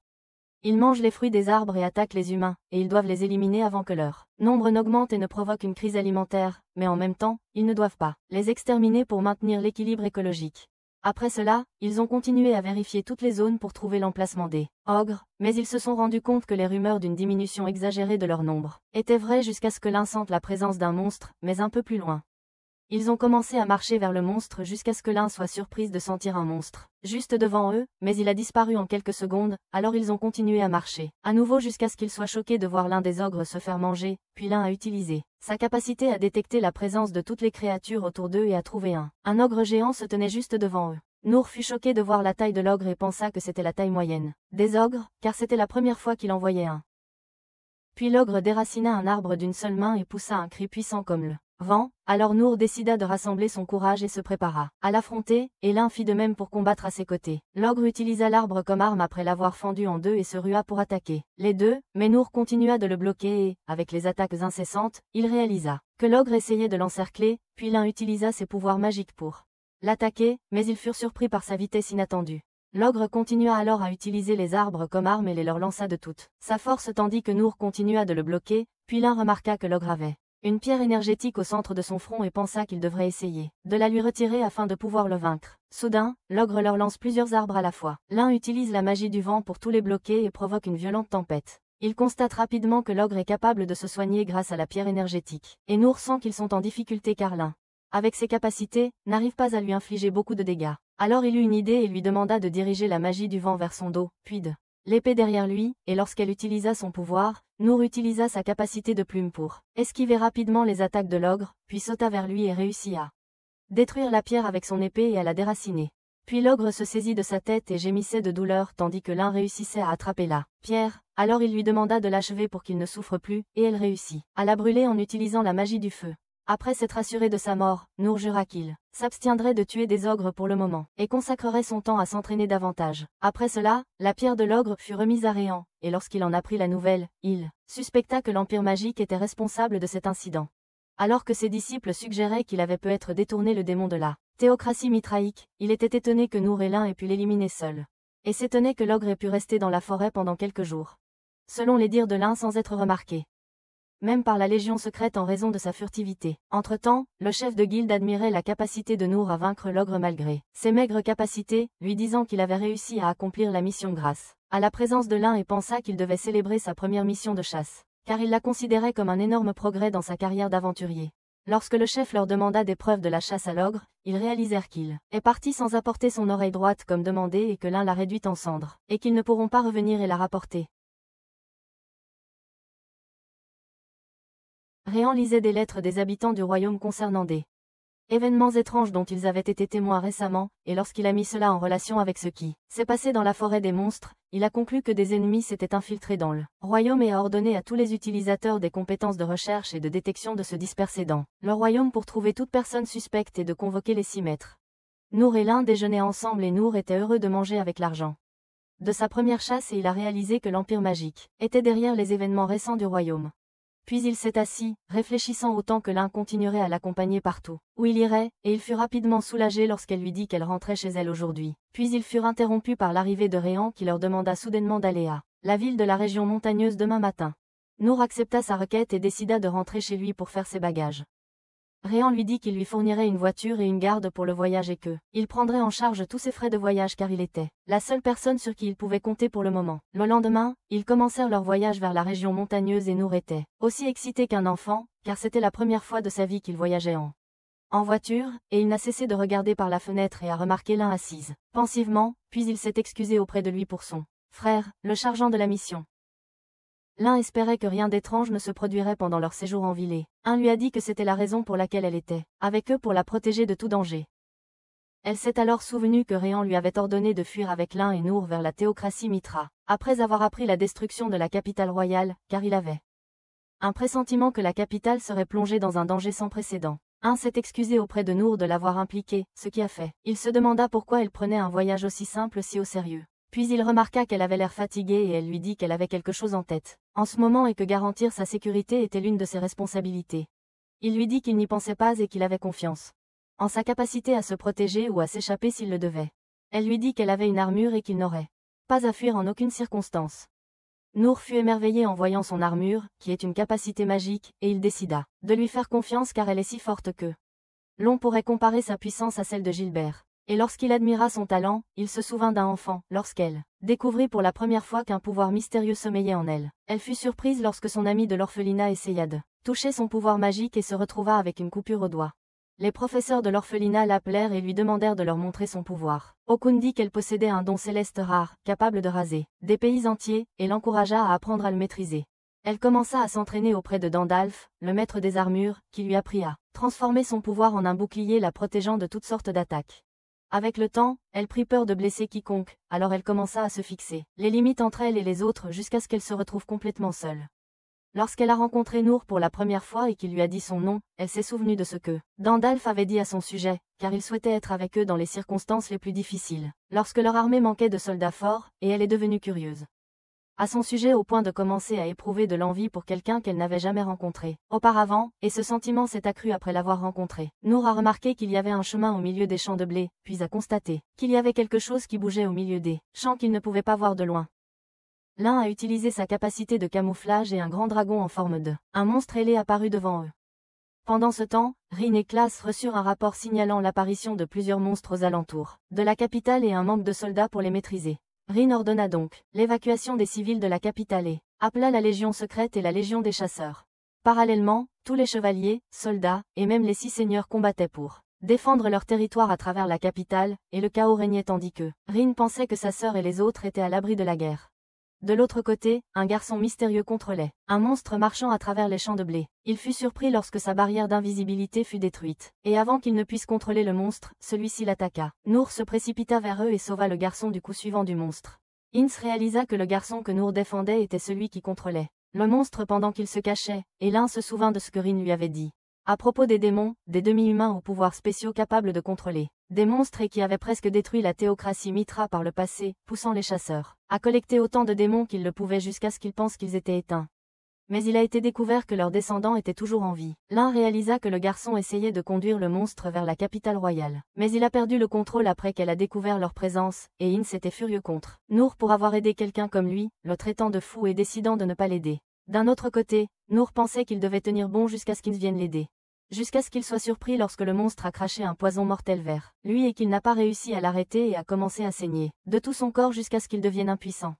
Ils mangent les fruits des arbres et attaquent les humains, et ils doivent les éliminer avant que leur nombre n'augmente et ne provoque une crise alimentaire, mais en même temps, ils ne doivent pas les exterminer pour maintenir l'équilibre écologique. Après cela, ils ont continué à vérifier toutes les zones pour trouver l'emplacement des ogres, mais ils se sont rendus compte que les rumeurs d'une diminution exagérée de leur nombre étaient vraies jusqu'à ce que l'un sente la présence d'un monstre, mais un peu plus loin. Ils ont commencé à marcher vers le monstre jusqu'à ce que l'un soit surprise de sentir un monstre juste devant eux, mais il a disparu en quelques secondes, alors ils ont continué à marcher, à nouveau jusqu'à ce qu'ils soient choqués de voir l'un des ogres se faire manger, puis l'un a utilisé sa capacité à détecter la présence de toutes les créatures autour d'eux et à trouver un ogre géant se tenait juste devant eux. Nour fut choqué de voir la taille de l'ogre et pensa que c'était la taille moyenne des ogres, car c'était la première fois qu'il en voyait un. Puis l'ogre déracina un arbre d'une seule main et poussa un cri puissant comme le vent, alors Nour décida de rassembler son courage et se prépara à l'affronter, et l'un fit de même pour combattre à ses côtés. L'ogre utilisa l'arbre comme arme après l'avoir fendu en deux et se rua pour attaquer les deux, mais Nour continua de le bloquer et, avec les attaques incessantes, il réalisa que l'ogre essayait de l'encercler, puis l'un utilisa ses pouvoirs magiques pour l'attaquer, mais ils furent surpris par sa vitesse inattendue. L'ogre continua alors à utiliser les arbres comme arme et les leur lança de toute sa force tandis que Nour continua de le bloquer, puis l'un remarqua que l'ogre avait une pierre énergétique au centre de son front et pensa qu'il devrait essayer de la lui retirer afin de pouvoir le vaincre. Soudain, l'ogre leur lance plusieurs arbres à la fois. L'un utilise la magie du vent pour tous les bloquer et provoque une violente tempête. Il constate rapidement que l'ogre est capable de se soigner grâce à la pierre énergétique, et Nour sent qu'ils sont en difficulté car l'un, avec ses capacités, n'arrive pas à lui infliger beaucoup de dégâts. Alors il eut une idée et lui demanda de diriger la magie du vent vers son dos, puis de l'épée derrière lui, et lorsqu'elle utilisa son pouvoir, Nour utilisa sa capacité de plume pour esquiver rapidement les attaques de l'ogre, puis sauta vers lui et réussit à détruire la pierre avec son épée et à la déraciner. Puis l'ogre se saisit de sa tête et gémissait de douleur tandis que l'un réussissait à attraper la pierre, alors il lui demanda de l'achever pour qu'il ne souffre plus, et elle réussit à la brûler en utilisant la magie du feu. Après s'être assuré de sa mort, Nour jura qu'il s'abstiendrait de tuer des ogres pour le moment, et consacrerait son temps à s'entraîner davantage. Après cela, la pierre de l'ogre fut remise à Réan, et lorsqu'il en apprit la nouvelle, il suspecta que l'Empire magique était responsable de cet incident. Alors que ses disciples suggéraient qu'il avait peut-être détourné le démon de la théocratie mitraïque, il était étonné que Nour et l'un aient pu l'éliminer seul. Et s'étonnait que l'ogre ait pu rester dans la forêt pendant quelques jours. Selon les dires de l'un sans être remarqué. Même par la Légion secrète en raison de sa furtivité. Entre-temps, le chef de guilde admirait la capacité de Nour à vaincre l'ogre malgré ses maigres capacités, lui disant qu'il avait réussi à accomplir la mission grâce à la présence de l'un et pensa qu'il devait célébrer sa première mission de chasse, car il la considérait comme un énorme progrès dans sa carrière d'aventurier. Lorsque le chef leur demanda des preuves de la chasse à l'ogre, ils réalisèrent qu'il est parti sans apporter son oreille droite comme demandé et que l'un l'a réduite en cendres, et qu'ils ne pourront pas revenir et la rapporter. Réan lisait des lettres des habitants du royaume concernant des événements étranges dont ils avaient été témoins récemment, et lorsqu'il a mis cela en relation avec ce qui s'est passé dans la forêt des monstres, il a conclu que des ennemis s'étaient infiltrés dans le royaume et a ordonné à tous les utilisateurs des compétences de recherche et de détection de se disperser dans le royaume pour trouver toute personne suspecte et de convoquer les 6 maîtres. Nour et l'un déjeunaient ensemble et Nour était heureux de manger avec l'argent de sa première chasse et il a réalisé que l'Empire magique était derrière les événements récents du royaume. Puis il s'est assis, réfléchissant autant que l'un continuerait à l'accompagner partout où il irait, et il fut rapidement soulagé lorsqu'elle lui dit qu'elle rentrait chez elle aujourd'hui. Puis ils furent interrompus par l'arrivée de Réan qui leur demanda soudainement d'aller à la ville de la région montagneuse demain matin. Nour accepta sa requête et décida de rentrer chez lui pour faire ses bagages. Réan lui dit qu'il lui fournirait une voiture et une garde pour le voyage et il prendrait en charge tous ses frais de voyage car il était la seule personne sur qui il pouvait compter pour le moment. Le lendemain, ils commencèrent leur voyage vers la région montagneuse et Nour était aussi excité qu'un enfant, car c'était la première fois de sa vie qu'il voyageait en voiture, et il n'a cessé de regarder par la fenêtre et a remarqué l'un assise pensivement, puis il s'est excusé auprès de lui pour son frère, le chargeant de la mission. L'un espérait que rien d'étrange ne se produirait pendant leur séjour en ville et un lui a dit que c'était la raison pour laquelle elle était avec eux pour la protéger de tout danger. Elle s'est alors souvenue que Réan lui avait ordonné de fuir avec l'un et Nour vers la théocratie Mitra, après avoir appris la destruction de la capitale royale, car il avait un pressentiment que la capitale serait plongée dans un danger sans précédent. Un s'est excusé auprès de Nour de l'avoir impliquée, ce qui a fait. Il se demanda pourquoi elle prenait un voyage aussi simple si au sérieux. Puis il remarqua qu'elle avait l'air fatiguée et elle lui dit qu'elle avait quelque chose en tête en ce moment et que garantir sa sécurité était l'une de ses responsabilités. Il lui dit qu'il n'y pensait pas et qu'il avait confiance en sa capacité à se protéger ou à s'échapper s'il le devait. Elle lui dit qu'elle avait une armure et qu'il n'aurait pas à fuir en aucune circonstance. Nour fut émerveillé en voyant son armure, qui est une capacité magique, et il décida de lui faire confiance car elle est si forte que l'on pourrait comparer sa puissance à celle de Gilbert. Et lorsqu'il admira son talent, il se souvint d'un enfant, lorsqu'elle découvrit pour la première fois qu'un pouvoir mystérieux sommeillait en elle. Elle fut surprise lorsque son ami de l'orphelinat essaya de toucher son pouvoir magique et se retrouva avec une coupure au doigt. Les professeurs de l'orphelinat l'appelèrent et lui demandèrent de leur montrer son pouvoir. Okun dit qu'elle possédait un don céleste rare, capable de raser des pays entiers, et l'encouragea à apprendre à le maîtriser. Elle commença à s'entraîner auprès de Dandalf, le maître des armures, qui lui apprit à transformer son pouvoir en un bouclier la protégeant de toutes sortes d'attaques. Avec le temps, elle prit peur de blesser quiconque, alors elle commença à se fixer les limites entre elle et les autres jusqu'à ce qu'elle se retrouve complètement seule. Lorsqu'elle a rencontré Nour pour la première fois et qu'il lui a dit son nom, elle s'est souvenue de ce que Dandalf avait dit à son sujet, car il souhaitait être avec eux dans les circonstances les plus difficiles, lorsque leur armée manquait de soldats forts, et elle est devenue curieuse à son sujet au point de commencer à éprouver de l'envie pour quelqu'un qu'elle n'avait jamais rencontré auparavant, et ce sentiment s'est accru après l'avoir rencontré. Nour a remarqué qu'il y avait un chemin au milieu des champs de blé, puis a constaté qu'il y avait quelque chose qui bougeait au milieu des champs qu'il ne pouvait pas voir de loin. L'un a utilisé sa capacité de camouflage et un grand dragon en forme de un monstre ailé apparut devant eux. Pendant ce temps, Rin et Klaas reçurent un rapport signalant l'apparition de plusieurs monstres aux alentours de la capitale et un manque de soldats pour les maîtriser. Rin ordonna donc l'évacuation des civils de la capitale et appela la Légion secrète et la Légion des chasseurs. Parallèlement, tous les chevaliers, soldats, et même les 6 seigneurs combattaient pour défendre leur territoire à travers la capitale, et le chaos régnait tandis que Rin pensait que sa sœur et les autres étaient à l'abri de la guerre. De l'autre côté, un garçon mystérieux contrôlait un monstre marchant à travers les champs de blé. Il fut surpris lorsque sa barrière d'invisibilité fut détruite, et avant qu'il ne puisse contrôler le monstre, celui-ci l'attaqua. Nour se précipita vers eux et sauva le garçon du coup suivant du monstre. Ince réalisa que le garçon que Nour défendait était celui qui contrôlait le monstre pendant qu'il se cachait, et l'un se souvint de ce que Rin lui avait dit à propos des démons, des demi-humains aux pouvoirs spéciaux capables de contrôler des monstres et qui avaient presque détruit la théocratie Mitra par le passé, poussant les chasseurs à collecter autant de démons qu'ils le pouvaient jusqu'à ce qu'ils pensent qu'ils étaient éteints. Mais il a été découvert que leurs descendants étaient toujours en vie. L'un réalisa que le garçon essayait de conduire le monstre vers la capitale royale. Mais il a perdu le contrôle après qu'elle a découvert leur présence, et Ince était furieux contre Nour pour avoir aidé quelqu'un comme lui, le traitant de fou et décidant de ne pas l'aider. D'un autre côté, Nour pensait qu'il devait tenir bon jusqu'à ce qu'Ince vienne l'aider. Jusqu'à ce qu'il soit surpris lorsque le monstre a craché un poison mortel vers lui et qu'il n'a pas réussi à l'arrêter et a commencé à saigner de tout son corps jusqu'à ce qu'il devienne impuissant.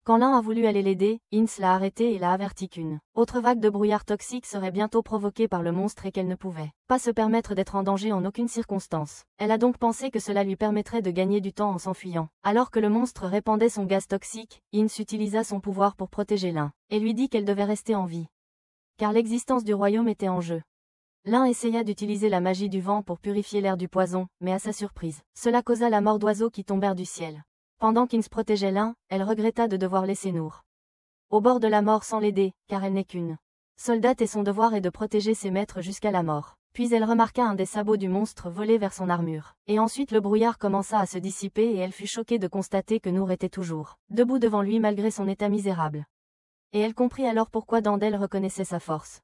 Quand l'un a voulu aller l'aider, Ince l'a arrêté et l'a averti qu'une autre vague de brouillard toxique serait bientôt provoquée par le monstre et qu'elle ne pouvait pas se permettre d'être en danger en aucune circonstance. Elle a donc pensé que cela lui permettrait de gagner du temps en s'enfuyant. Alors que le monstre répandait son gaz toxique, Ince utilisa son pouvoir pour protéger l'un et lui dit qu'elle devait rester en vie, car l'existence du royaume était en jeu. L'un essaya d'utiliser la magie du vent pour purifier l'air du poison, mais à sa surprise, cela causa la mort d'oiseaux qui tombèrent du ciel. Pendant qu'Ince protégeait l'un, elle regretta de devoir laisser Nour au bord de la mort sans l'aider, car elle n'est qu'une soldate et son devoir est de protéger ses maîtres jusqu'à la mort. Puis elle remarqua un des sabots du monstre voler vers son armure. Et ensuite le brouillard commença à se dissiper et elle fut choquée de constater que Nour était toujours debout devant lui malgré son état misérable. Et elle comprit alors pourquoi Dandel reconnaissait sa force.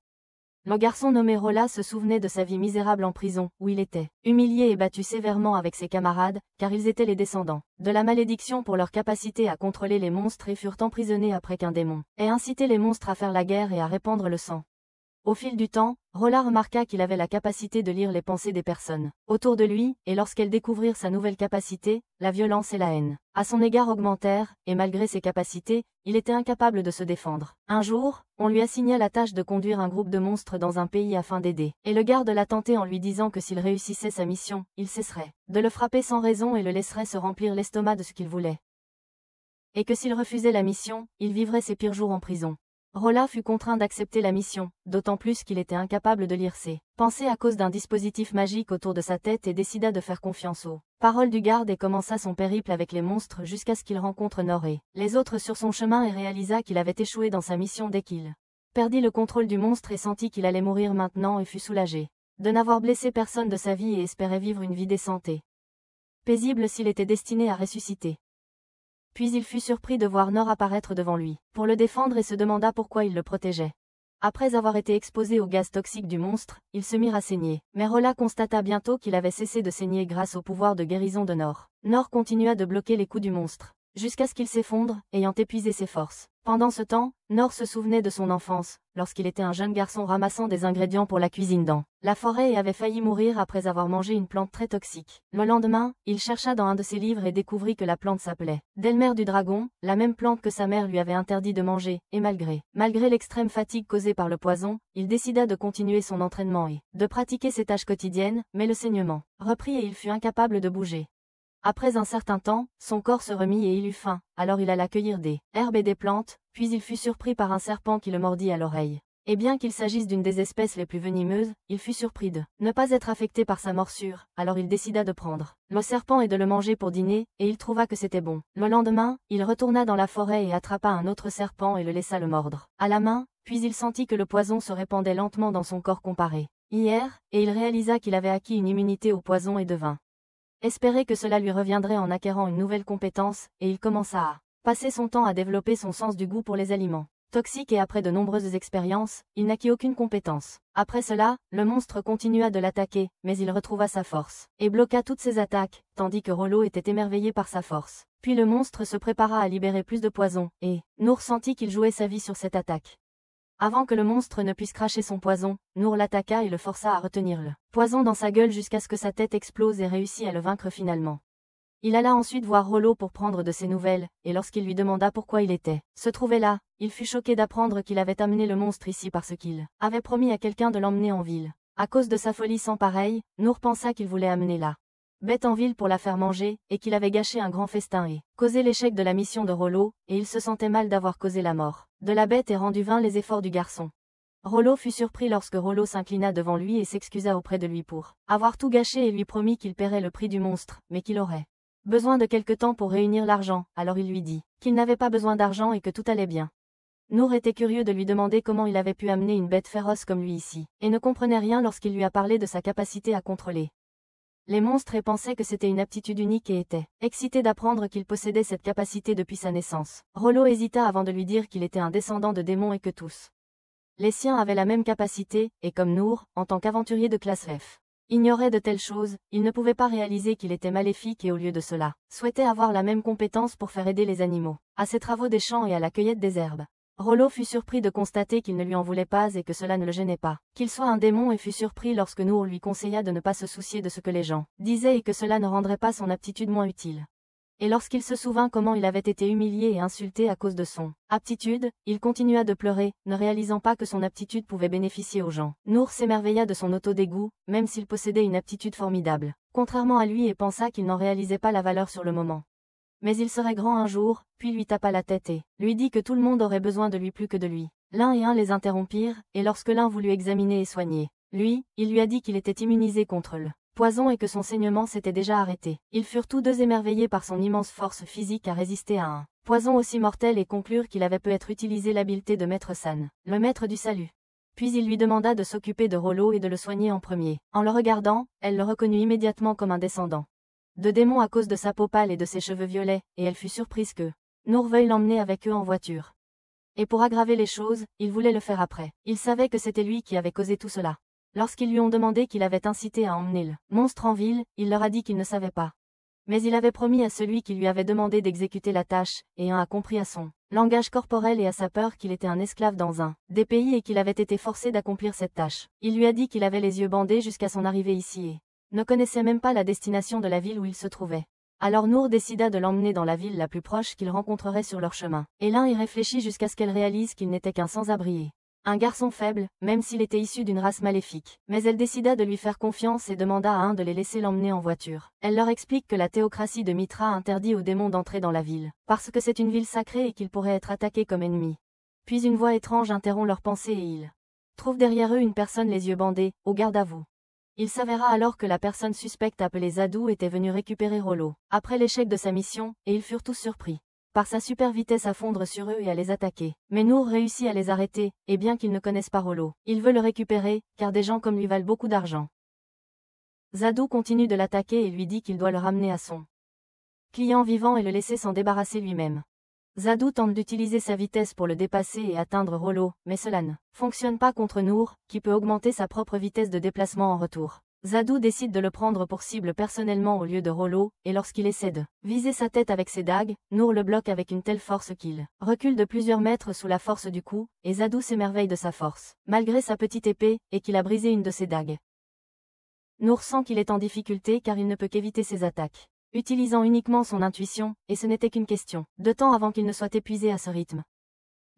Le garçon nommé Rolla se souvenait de sa vie misérable en prison, où il était humilié et battu sévèrement avec ses camarades, car ils étaient les descendants de la malédiction pour leur capacité à contrôler les monstres et furent emprisonnés après qu'un démon ait incité les monstres à faire la guerre et à répandre le sang. Au fil du temps, Rolla remarqua qu'il avait la capacité de lire les pensées des personnes autour de lui, et lorsqu'elles découvrirent sa nouvelle capacité, la violence et la haine à son égard augmentèrent, et malgré ses capacités, il était incapable de se défendre. Un jour, on lui assigna la tâche de conduire un groupe de monstres dans un pays afin d'aider, et le garde l'a tenté en lui disant que s'il réussissait sa mission, il cesserait de le frapper sans raison et le laisserait se remplir l'estomac de ce qu'il voulait. Et que s'il refusait la mission, il vivrait ses pires jours en prison. Rolla fut contraint d'accepter la mission, d'autant plus qu'il était incapable de lire ses pensées à cause d'un dispositif magique autour de sa tête et décida de faire confiance aux paroles du garde et commença son périple avec les monstres jusqu'à ce qu'il rencontre Nor et les autres sur son chemin et réalisa qu'il avait échoué dans sa mission dès qu'il perdit le contrôle du monstre et sentit qu'il allait mourir maintenant et fut soulagé de n'avoir blessé personne de sa vie et espérait vivre une vie décente et paisible s'il était destiné à ressusciter. Puis il fut surpris de voir Nor apparaître devant lui, pour le défendre et se demanda pourquoi il le protégeait. Après avoir été exposé au gaz toxique du monstre, ils se mirent à saigner, mais Rolla constata bientôt qu'il avait cessé de saigner grâce au pouvoir de guérison de Nor. Nor continua de bloquer les coups du monstre, jusqu'à ce qu'il s'effondre, ayant épuisé ses forces. Pendant ce temps, Nor se souvenait de son enfance, lorsqu'il était un jeune garçon ramassant des ingrédients pour la cuisine dans la forêt et avait failli mourir après avoir mangé une plante très toxique. Le lendemain, il chercha dans un de ses livres et découvrit que la plante s'appelait Delmer du dragon, la même plante que sa mère lui avait interdit de manger, et malgré l'extrême fatigue causée par le poison, il décida de continuer son entraînement et de pratiquer ses tâches quotidiennes, mais le saignement reprit et il fut incapable de bouger. Après un certain temps, son corps se remit et il eut faim, alors il alla cueillir des herbes et des plantes, puis il fut surpris par un serpent qui le mordit à l'oreille. Et bien qu'il s'agisse d'une des espèces les plus venimeuses, il fut surpris de ne pas être affecté par sa morsure, alors il décida de prendre le serpent et de le manger pour dîner, et il trouva que c'était bon. Le lendemain, il retourna dans la forêt et attrapa un autre serpent et le laissa le mordre à la main, puis il sentit que le poison se répandait lentement dans son corps comparé hier, et il réalisa qu'il avait acquis une immunité au poison et devint espérer que cela lui reviendrait en acquérant une nouvelle compétence, et il commença à passer son temps à développer son sens du goût pour les aliments toxiques et après de nombreuses expériences, il n'acquit aucune compétence. Après cela, le monstre continua de l'attaquer, mais il retrouva sa force et bloqua toutes ses attaques, tandis que Rollo était émerveillé par sa force. Puis le monstre se prépara à libérer plus de poison, et Nour sentit qu'il jouait sa vie sur cette attaque. Avant que le monstre ne puisse cracher son poison, Nour l'attaqua et le força à retenir le poison dans sa gueule jusqu'à ce que sa tête explose et réussit à le vaincre finalement. Il alla ensuite voir Rollo pour prendre de ses nouvelles, et lorsqu'il lui demanda pourquoi il se trouvait là, il fut choqué d'apprendre qu'il avait amené le monstre ici parce qu'il avait promis à quelqu'un de l'emmener en ville. À cause de sa folie sans pareille, Nour pensa qu'il voulait amener la bête en ville pour la faire manger, et qu'il avait gâché un grand festin et causé l'échec de la mission de Rollo, et il se sentait mal d'avoir causé la mort de la bête et rendu vains les efforts du garçon. Rollo fut surpris lorsque Rollo s'inclina devant lui et s'excusa auprès de lui pour avoir tout gâché et lui promit qu'il paierait le prix du monstre, mais qu'il aurait besoin de quelque temps pour réunir l'argent, alors il lui dit qu'il n'avait pas besoin d'argent et que tout allait bien. Nour était curieux de lui demander comment il avait pu amener une bête féroce comme lui ici, et ne comprenait rien lorsqu'il lui a parlé de sa capacité à contrôler les monstres et pensait que c'était une aptitude unique et était excité d'apprendre qu'il possédait cette capacité depuis sa naissance. Rollo hésita avant de lui dire qu'il était un descendant de démons et que tous les siens avaient la même capacité, et comme Nour, en tant qu'aventurier de classe F, ignorait de telles choses, il ne pouvait pas réaliser qu'il était maléfique et au lieu de cela, souhaitait avoir la même compétence pour faire aider les animaux à ses travaux des champs et à la cueillette des herbes. Rollo fut surpris de constater qu'il ne lui en voulait pas et que cela ne le gênait pas, qu'il soit un démon et fut surpris lorsque Nour lui conseilla de ne pas se soucier de ce que les gens disaient et que cela ne rendrait pas son aptitude moins utile. Et lorsqu'il se souvint comment il avait été humilié et insulté à cause de son aptitude, il continua de pleurer, ne réalisant pas que son aptitude pouvait bénéficier aux gens. Nour s'émerveilla de son auto-dégoût, même s'il possédait une aptitude formidable, contrairement à lui et pensa qu'il n'en réalisait pas la valeur sur le moment. Mais il serait grand un jour, puis lui tapa la tête et lui dit que tout le monde aurait besoin de lui plus que de lui. L'un et un les interrompirent, et lorsque l'un voulut examiner et soigner lui, il lui a dit qu'il était immunisé contre le poison et que son saignement s'était déjà arrêté. Ils furent tous deux émerveillés par son immense force physique à résister à un poison aussi mortel et conclurent qu'il avait peut-être utilisé l'habileté de Maître San, le maître du salut. Puis il lui demanda de s'occuper de Rollo et de le soigner en premier. En le regardant, elle le reconnut immédiatement comme un descendant de démon à cause de sa peau pâle et de ses cheveux violets, et elle fut surprise que Nour veuille l'emmener avec eux en voiture. Et pour aggraver les choses, il voulait le faire après. Il savait que c'était lui qui avait causé tout cela. Lorsqu'ils lui ont demandé qu'il avait incité à emmener le monstre en ville, il leur a dit qu'il ne savait pas. Mais il avait promis à celui qui lui avait demandé d'exécuter la tâche, et a compris à son langage corporel et à sa peur qu'il était un esclave dans un des pays et qu'il avait été forcé d'accomplir cette tâche. Il lui a dit qu'il avait les yeux bandés jusqu'à son arrivée ici et ne connaissait même pas la destination de la ville où il se trouvait. Alors Nour décida de l'emmener dans la ville la plus proche qu'il rencontrerait sur leur chemin. Et l'un y réfléchit jusqu'à ce qu'elle réalise qu'il n'était qu'un sans-abri. Un garçon faible, même s'il était issu d'une race maléfique. Mais elle décida de lui faire confiance et demanda à un de les laisser l'emmener en voiture. Elle leur explique que la théocratie de Mitra interdit aux démons d'entrer dans la ville, parce que c'est une ville sacrée et qu'ils pourraient être attaqués comme ennemis. Puis une voix étrange interrompt leurs pensées et ils trouvent derrière eux une personne les yeux bandés, au garde à vous. Il s'avéra alors que la personne suspecte appelée Zadou était venue récupérer Rollo, après l'échec de sa mission, et ils furent tous surpris par sa super vitesse à fondre sur eux et à les attaquer. Mais Nour réussit à les arrêter, et bien qu'ils ne connaissent pas Rollo, il veut le récupérer, car des gens comme lui valent beaucoup d'argent. Zadou continue de l'attaquer et lui dit qu'il doit le ramener à son client vivant et le laisser s'en débarrasser lui-même. Zadou tente d'utiliser sa vitesse pour le dépasser et atteindre Rollo, mais cela ne fonctionne pas contre Nour, qui peut augmenter sa propre vitesse de déplacement en retour. Zadou décide de le prendre pour cible personnellement au lieu de Rollo, et lorsqu'il essaie de viser sa tête avec ses dagues, Nour le bloque avec une telle force qu'il recule de plusieurs mètres sous la force du coup, et Zadou s'émerveille de sa force, malgré sa petite épée, et qu'il a brisé une de ses dagues. Nour sent qu'il est en difficulté car il ne peut qu'éviter ses attaques, utilisant uniquement son intuition, et ce n'était qu'une question de temps avant qu'il ne soit épuisé à ce rythme.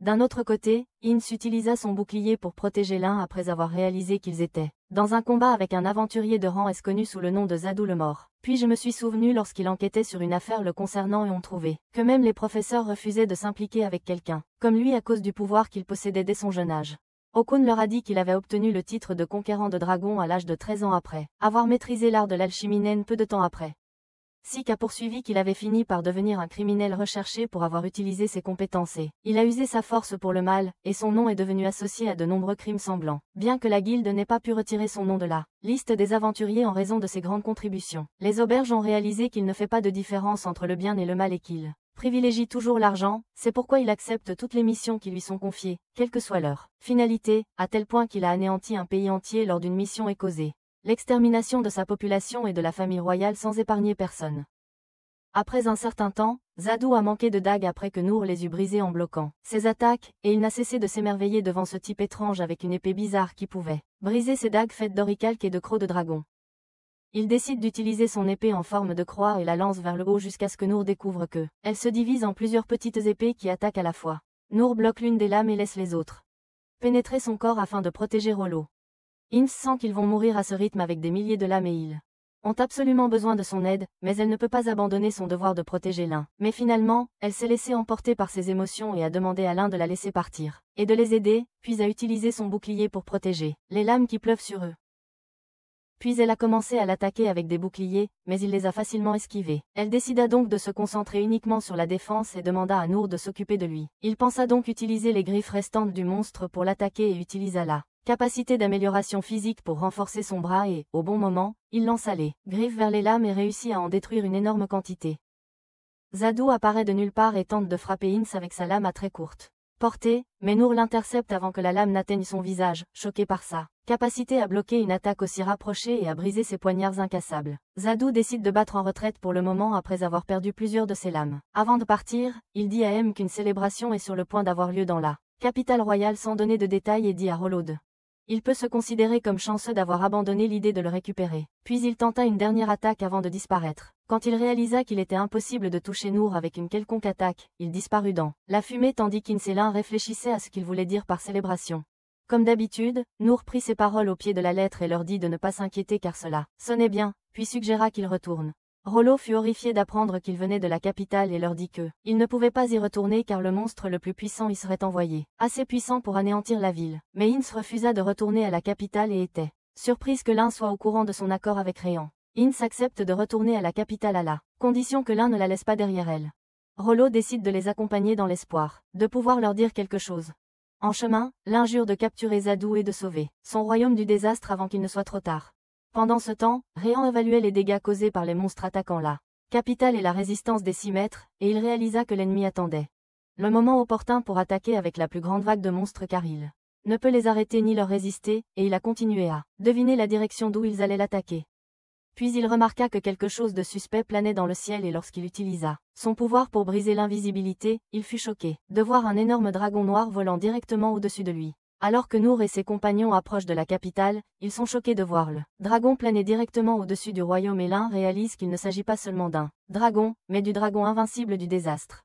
D'un autre côté, Ins utilisa son bouclier pour protéger l'un après avoir réalisé qu'ils étaient dans un combat avec un aventurier de rang S connu sous le nom de Zadou le Mort. Puis je me suis souvenu lorsqu'il enquêtait sur une affaire le concernant et ont trouvé que même les professeurs refusaient de s'impliquer avec quelqu'un comme lui à cause du pouvoir qu'il possédait dès son jeune âge. Okun leur a dit qu'il avait obtenu le titre de conquérant de dragon à l'âge de 13 ans après avoir maîtrisé l'art de l'alchimie naine peu de temps après. Sik a poursuivi qu'il avait fini par devenir un criminel recherché pour avoir utilisé ses compétences et il a usé sa force pour le mal, et son nom est devenu associé à de nombreux crimes semblants. Bien que la guilde n'ait pas pu retirer son nom de la liste des aventuriers en raison de ses grandes contributions, les auberges ont réalisé qu'il ne fait pas de différence entre le bien et le mal et qu'il privilégie toujours l'argent, c'est pourquoi il accepte toutes les missions qui lui sont confiées, quelle que soit leur finalité, à tel point qu'il a anéanti un pays entier lors d'une mission et causé l'extermination de sa population et de la famille royale sans épargner personne. Après un certain temps, Zadou a manqué de dagues après que Nour les eut brisées en bloquant ses attaques, et il n'a cessé de s'émerveiller devant ce type étrange avec une épée bizarre qui pouvait briser ses dagues faites d'oricalques et de crocs de dragon. Il décide d'utiliser son épée en forme de croix et la lance vers le haut jusqu'à ce que Nour découvre que elle se divise en plusieurs petites épées qui attaquent à la fois. Nour bloque l'une des lames et laisse les autres pénétrer son corps afin de protéger Rollo. Ins sent qu'ils vont mourir à ce rythme avec des milliers de lames et ils ont absolument besoin de son aide, mais elle ne peut pas abandonner son devoir de protéger l'un. Mais finalement, elle s'est laissée emporter par ses émotions et a demandé à l'un de la laisser partir, et de les aider, puis a utilisé son bouclier pour protéger les lames qui pleuvent sur eux. Puis elle a commencé à l'attaquer avec des boucliers, mais il les a facilement esquivés. Elle décida donc de se concentrer uniquement sur la défense et demanda à Nour de s'occuper de lui. Il pensa donc utiliser les griffes restantes du monstre pour l'attaquer et utilisa la capacité d'amélioration physique pour renforcer son bras et, au bon moment, il lança les griffes vers les lames et réussit à en détruire une énorme quantité. Zadou apparaît de nulle part et tente de frapper Ins avec sa lame à très courte portée, mais Nour l'intercepte avant que la lame n'atteigne son visage, choqué par sa capacité à bloquer une attaque aussi rapprochée et à briser ses poignards incassables. Zadou décide de battre en retraite pour le moment après avoir perdu plusieurs de ses lames. Avant de partir, il dit à M qu'une célébration est sur le point d'avoir lieu dans la capitale royale sans donner de détails et dit à Rollo de il peut se considérer comme chanceux d'avoir abandonné l'idée de le récupérer. Puis il tenta une dernière attaque avant de disparaître. Quand il réalisa qu'il était impossible de toucher Nour avec une quelconque attaque, il disparut dans la fumée tandis qu'Inselin réfléchissait à ce qu'il voulait dire par célébration. Comme d'habitude, Nour prit ses paroles au pied de la lettre et leur dit de ne pas s'inquiéter car cela sonnait bien, puis suggéra qu'ils retournent. Rollo fut horrifié d'apprendre qu'il venait de la capitale et leur dit que il ne pouvait pas y retourner car le monstre le plus puissant y serait envoyé, assez puissant pour anéantir la ville. Mais Ins refusa de retourner à la capitale et était surprise que l'un soit au courant de son accord avec Réan. Ins accepte de retourner à la capitale à la condition que l'un ne la laisse pas derrière elle. Rollo décide de les accompagner dans l'espoir de pouvoir leur dire quelque chose. En chemin, l'un jure de capturer Zadou et de sauver son royaume du désastre avant qu'il ne soit trop tard. Pendant ce temps, Réan évaluait les dégâts causés par les monstres attaquant la capitale et la résistance des 6 maîtres, et il réalisa que l'ennemi attendait le moment opportun pour attaquer avec la plus grande vague de monstres car il ne peut les arrêter ni leur résister, et il a continué à deviner la direction d'où ils allaient l'attaquer. Puis il remarqua que quelque chose de suspect planait dans le ciel et lorsqu'il utilisa son pouvoir pour briser l'invisibilité, il fut choqué de voir un énorme dragon noir volant directement au-dessus de lui. Alors que Noor et ses compagnons approchent de la capitale, ils sont choqués de voir le dragon planer directement au-dessus du royaume et l'un réalise qu'il ne s'agit pas seulement d'un dragon, mais du dragon invincible du désastre.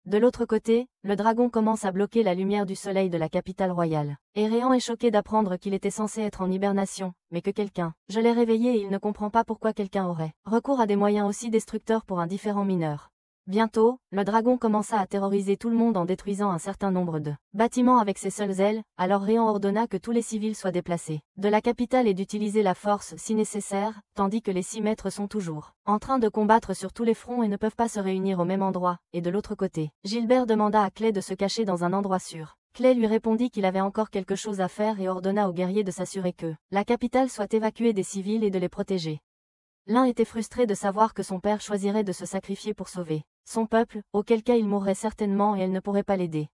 De l'autre côté, le dragon commence à bloquer la lumière du soleil de la capitale royale. Et Réan est choqué d'apprendre qu'il était censé être en hibernation, mais que quelqu'un, je l'ai réveillé et il ne comprend pas pourquoi quelqu'un aurait recours à des moyens aussi destructeurs pour un différent mineur. Bientôt, le dragon commença à terroriser tout le monde en détruisant un certain nombre de bâtiments avec ses seules ailes, alors Réan ordonna que tous les civils soient déplacés de la capitale et d'utiliser la force si nécessaire, tandis que les 6 maîtres sont toujours en train de combattre sur tous les fronts et ne peuvent pas se réunir au même endroit, et de l'autre côté, Gilbert demanda à Clay de se cacher dans un endroit sûr. Clay lui répondit qu'il avait encore quelque chose à faire et ordonna aux guerriers de s'assurer que la capitale soit évacuée des civils et de les protéger. L'un était frustré de savoir que son père choisirait de se sacrifier pour sauver son peuple, auquel cas il mourrait certainement et elle ne pourrait pas l'aider.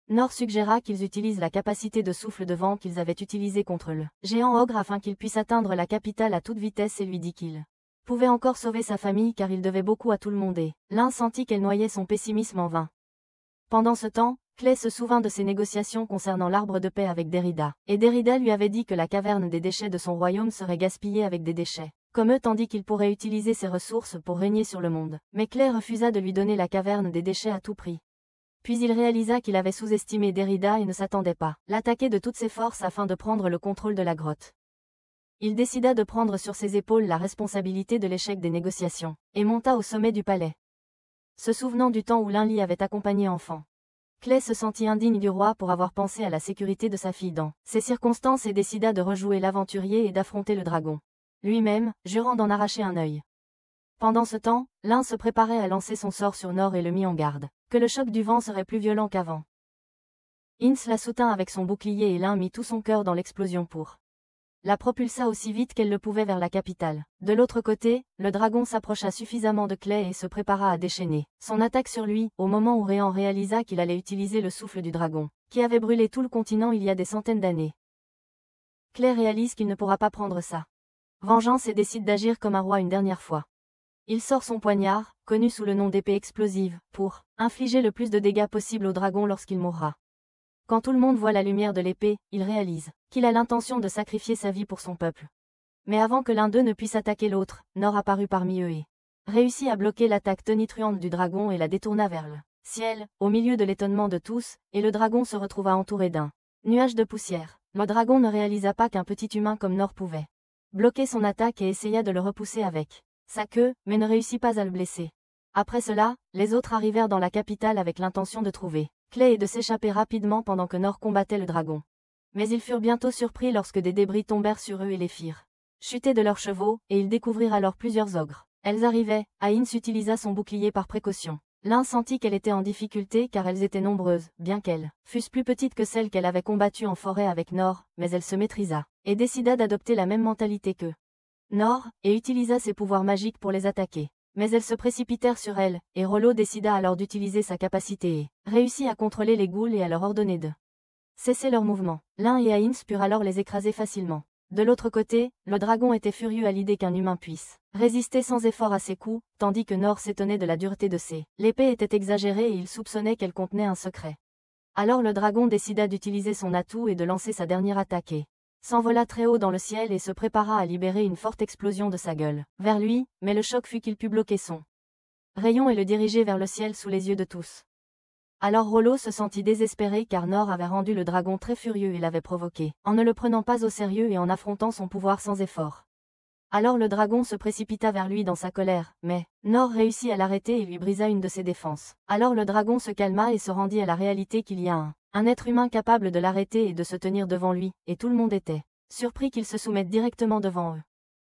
Nor suggéra qu'ils utilisent la capacité de souffle de vent qu'ils avaient utilisée contre le géant ogre afin qu'il puisse atteindre la capitale à toute vitesse et lui dit qu'il pouvait encore sauver sa famille car il devait beaucoup à tout le monde et l'un sentit qu'elle noyait son pessimisme en vain. Pendant ce temps, Clay se souvint de ses négociations concernant l'arbre de paix avec Derrida, et Derrida lui avait dit que la caverne des déchets de son royaume serait gaspillée avec des déchets comme eux tandis qu'il pourrait utiliser ses ressources pour régner sur le monde. Mais Clay refusa de lui donner la caverne des déchets à tout prix. Puis il réalisa qu'il avait sous-estimé Derrida et ne s'attendait pas l'attaquer de toutes ses forces afin de prendre le contrôle de la grotte. Il décida de prendre sur ses épaules la responsabilité de l'échec des négociations, et monta au sommet du palais. Se souvenant du temps où l'un l'y avait accompagné enfant, Clay se sentit indigne du roi pour avoir pensé à la sécurité de sa fille dans ces circonstances et décida de rejouer l'aventurier et d'affronter le dragon. Lui-même, jurant d'en arracher un œil. Pendant ce temps, l'un se préparait à lancer son sort sur Nor et le mit en garde, que le choc du vent serait plus violent qu'avant. Ince la soutint avec son bouclier et l'un mit tout son cœur dans l'explosion pour la propulsa aussi vite qu'elle le pouvait vers la capitale. De l'autre côté, le dragon s'approcha suffisamment de Clay et se prépara à déchaîner son attaque sur lui, au moment où Réan réalisa qu'il allait utiliser le souffle du dragon, qui avait brûlé tout le continent il y a des centaines d'années. Clay réalise qu'il ne pourra pas prendre ça vengeance et décide d'agir comme un roi une dernière fois. Il sort son poignard, connu sous le nom d'épée explosive, pour infliger le plus de dégâts possible au dragon lorsqu'il mourra. Quand tout le monde voit la lumière de l'épée, il réalise qu'il a l'intention de sacrifier sa vie pour son peuple. Mais avant que l'un d'eux ne puisse attaquer l'autre, Nor apparut parmi eux et réussit à bloquer l'attaque tonitruante du dragon et la détourna vers le ciel, au milieu de l'étonnement de tous, et le dragon se retrouva entouré d'un nuage de poussière. Le dragon ne réalisa pas qu'un petit humain comme Nor pouvait bloquer son attaque et essaya de le repousser avec sa queue, mais ne réussit pas à le blesser. Après cela, les autres arrivèrent dans la capitale avec l'intention de trouver Clay et de s'échapper rapidement pendant que Nor combattait le dragon. Mais ils furent bientôt surpris lorsque des débris tombèrent sur eux et les firent chuter de leurs chevaux, et ils découvrirent alors plusieurs ogres. Elles arrivaient, Ince utilisa son bouclier par précaution. L'un sentit qu'elle était en difficulté car elles étaient nombreuses, bien qu'elles fussent plus petites que celles qu'elle avait combattues en forêt avec Nor, mais elle se maîtrisa, et décida d'adopter la même mentalité qu'eux. Nor, et utilisa ses pouvoirs magiques pour les attaquer. Mais elles se précipitèrent sur elle, et Rollo décida alors d'utiliser sa capacité et réussit à contrôler les ghouls et à leur ordonner de cesser leurs mouvements. L'un et Ince purent alors les écraser facilement. De l'autre côté, le dragon était furieux à l'idée qu'un humain puisse résister sans effort à ses coups, tandis que Nor s'étonnait de la dureté de ses. L'épée était exagérée et il soupçonnait qu'elle contenait un secret. Alors le dragon décida d'utiliser son atout et de lancer sa dernière attaque et s'envola très haut dans le ciel et se prépara à libérer une forte explosion de sa gueule vers lui, mais le choc fut qu'il put bloquer son rayon et le diriger vers le ciel sous les yeux de tous. Alors Rollo se sentit désespéré car Nor avait rendu le dragon très furieux et l'avait provoqué, en ne le prenant pas au sérieux et en affrontant son pouvoir sans effort. Alors le dragon se précipita vers lui dans sa colère, mais Nor réussit à l'arrêter et lui brisa une de ses défenses. Alors le dragon se calma et se rendit à la réalité qu'il y a un être humain capable de l'arrêter et de se tenir devant lui, et tout le monde était surpris qu'il se soumette directement devant eux.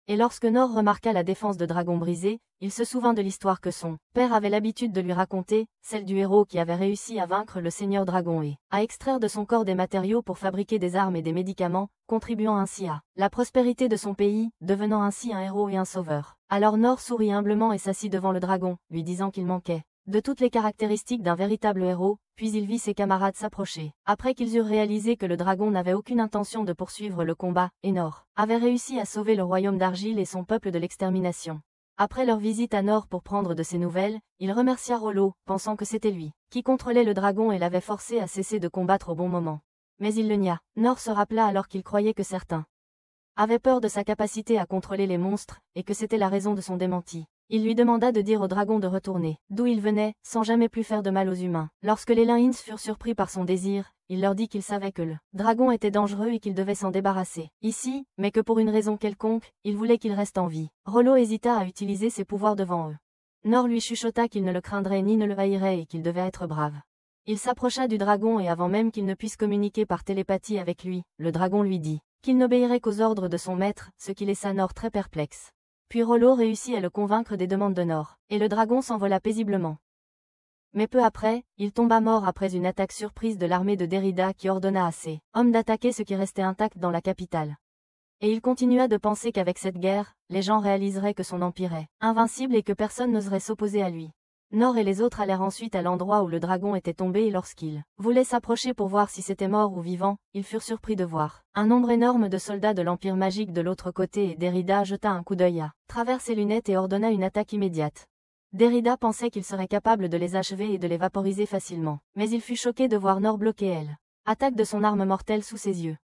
Et lorsque Nor remarqua la défense de dragon brisée, il se souvint de l'histoire que son père avait l'habitude de lui raconter, celle du héros qui avait réussi à vaincre le seigneur dragon et à extraire de son corps des matériaux pour fabriquer des armes et des médicaments, contribuant ainsi à la prospérité de son pays, devenant ainsi un héros et un sauveur. Alors Nor sourit humblement et s'assit devant le dragon, lui disant qu'il manquait de toutes les caractéristiques d'un véritable héros, puis il vit ses camarades s'approcher. Après qu'ils eurent réalisé que le dragon n'avait aucune intention de poursuivre le combat, Enor avait réussi à sauver le royaume d'Argile et son peuple de l'extermination. Après leur visite à Nor pour prendre de ses nouvelles, il remercia Rollo, pensant que c'était lui qui contrôlait le dragon et l'avait forcé à cesser de combattre au bon moment. Mais il le nia. Nor se rappela alors qu'il croyait que certains avaient peur de sa capacité à contrôler les monstres, et que c'était la raison de son démenti. Il lui demanda de dire au dragon de retourner d'où il venait, sans jamais plus faire de mal aux humains. Lorsque les Lins furent surpris par son désir, il leur dit qu'il savait que le dragon était dangereux et qu'il devait s'en débarrasser ici, mais que pour une raison quelconque, il voulait qu'il reste en vie. Rollo hésita à utiliser ses pouvoirs devant eux. Nor lui chuchota qu'il ne le craindrait ni ne le haïrait et qu'il devait être brave. Il s'approcha du dragon et avant même qu'il ne puisse communiquer par télépathie avec lui, le dragon lui dit qu'il n'obéirait qu'aux ordres de son maître, ce qui laissa Nor très perplexe. Puis Rollo réussit à le convaincre des demandes de Nor, et le dragon s'envola paisiblement. Mais peu après, il tomba mort après une attaque surprise de l'armée de Derrida qui ordonna à ses hommes d'attaquer ce qui restait intact dans la capitale. Et il continua de penser qu'avec cette guerre, les gens réaliseraient que son empire est invincible et que personne n'oserait s'opposer à lui. Nor et les autres allèrent ensuite à l'endroit où le dragon était tombé et lorsqu'ils voulaient s'approcher pour voir si c'était mort ou vivant, ils furent surpris de voir un nombre énorme de soldats de l'Empire magique de l'autre côté et Derrida jeta un coup d'œil à travers ses lunettes et ordonna une attaque immédiate. Derrida pensait qu'il serait capable de les achever et de les vaporiser facilement, mais il fut choqué de voir Nor bloquer elle. Attaque de son arme mortelle sous ses yeux.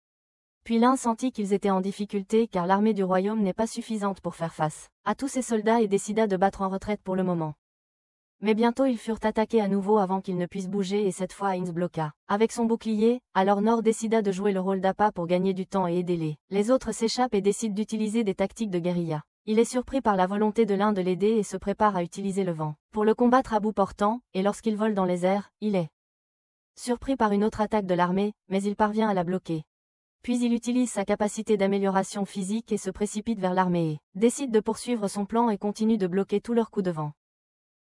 Puis l'un sentit qu'ils étaient en difficulté car l'armée du royaume n'est pas suffisante pour faire face à tous ces soldats et décida de battre en retraite pour le moment. Mais bientôt ils furent attaqués à nouveau avant qu'ils ne puissent bouger et cette fois Heinz bloqua avec son bouclier, alors Nor décida de jouer le rôle d'appât pour gagner du temps et aider les autres s'échappent et décident d'utiliser des tactiques de guérilla. Il est surpris par la volonté de l'un de l'aider et se prépare à utiliser le vent pour le combattre à bout portant, et lorsqu'il vole dans les airs, il est surpris par une autre attaque de l'armée, mais il parvient à la bloquer. Puis il utilise sa capacité d'amélioration physique et se précipite vers l'armée et décide de poursuivre son plan et continue de bloquer tous leurs coups de vent.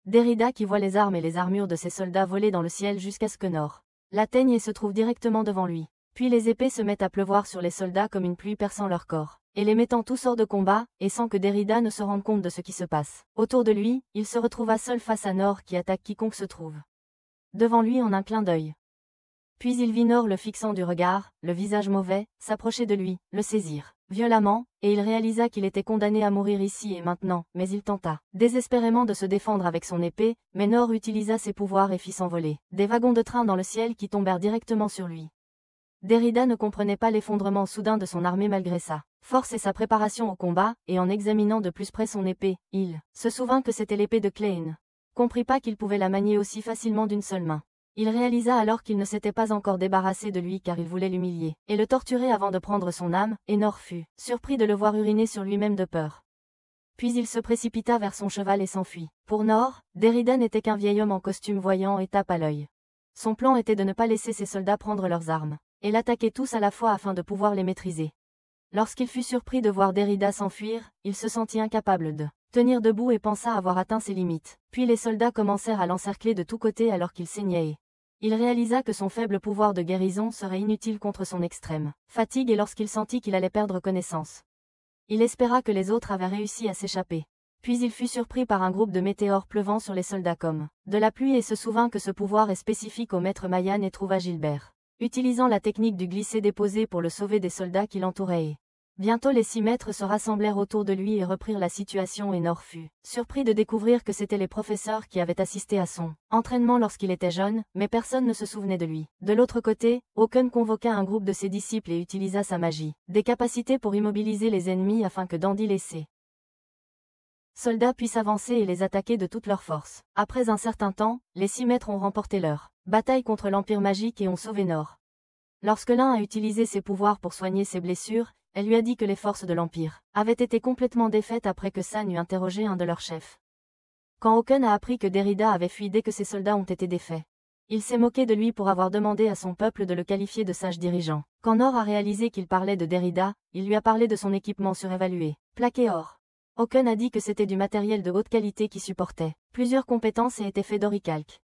Derrida qui voit les armes et les armures de ses soldats voler dans le ciel jusqu'à ce que Nor l'atteigne et se trouve directement devant lui. Puis les épées se mettent à pleuvoir sur les soldats comme une pluie perçant leur corps, et les mettant tous hors de combat, et sans que Derrida ne se rende compte de ce qui se passe. Autour de lui, il se retrouva seul face à Nor qui attaque quiconque se trouve devant lui en un clin d'œil. Puis il vit Nor le fixant du regard, le visage mauvais, s'approcher de lui, le saisir violemment, et il réalisa qu'il était condamné à mourir ici et maintenant, mais il tenta désespérément de se défendre avec son épée, mais Nor utilisa ses pouvoirs et fit s'envoler des wagons de train dans le ciel qui tombèrent directement sur lui. Derrida ne comprenait pas l'effondrement soudain de son armée malgré sa force et sa préparation au combat, et en examinant de plus près son épée, il se souvint que c'était l'épée de Klein. Comprit pas qu'il pouvait la manier aussi facilement d'une seule main. Il réalisa alors qu'il ne s'était pas encore débarrassé de lui car il voulait l'humilier et le torturer avant de prendre son âme, et Nor fut surpris de le voir uriner sur lui-même de peur. Puis il se précipita vers son cheval et s'enfuit. Pour Nor, Derrida n'était qu'un vieil homme en costume voyant et tape à l'œil. Son plan était de ne pas laisser ses soldats prendre leurs armes, et l'attaquer tous à la fois afin de pouvoir les maîtriser. Lorsqu'il fut surpris de voir Derrida s'enfuir, il se sentit incapable de tenir debout et pensa avoir atteint ses limites. Puis les soldats commencèrent à l'encercler de tous côtés alors qu'il saignait et il réalisa que son faible pouvoir de guérison serait inutile contre son extrême fatigue et lorsqu'il sentit qu'il allait perdre connaissance. Il espéra que les autres avaient réussi à s'échapper. Puis il fut surpris par un groupe de météores pleuvant sur les soldats comme de la pluie et se souvint que ce pouvoir est spécifique au maître Mayan et trouva Gilbert utilisant la technique du glisser-déposer pour le sauver des soldats qui l'entouraient et bientôt les 6 maîtres se rassemblèrent autour de lui et reprirent la situation et Nor fut surpris de découvrir que c'étaient les professeurs qui avaient assisté à son entraînement lorsqu'il était jeune, mais personne ne se souvenait de lui. De l'autre côté, Haken convoqua un groupe de ses disciples et utilisa sa magie, des capacités pour immobiliser les ennemis afin que Dandy les soldats puissent avancer et les attaquer de toute leur force. Après un certain temps, les 6 maîtres ont remporté leur bataille contre l'Empire magique et ont sauvé Nor. Lorsque l'un a utilisé ses pouvoirs pour soigner ses blessures, elle lui a dit que les forces de l'Empire avaient été complètement défaites après que San eut interrogé un de leurs chefs. Quand Haken a appris que Derrida avait fui dès que ses soldats ont été défaits, il s'est moqué de lui pour avoir demandé à son peuple de le qualifier de sage dirigeant. Quand Nor a réalisé qu'il parlait de Derrida, il lui a parlé de son équipement surévalué, plaqué or. Haken a dit que c'était du matériel de haute qualité qui supportait plusieurs compétences et était fait d'oricalque.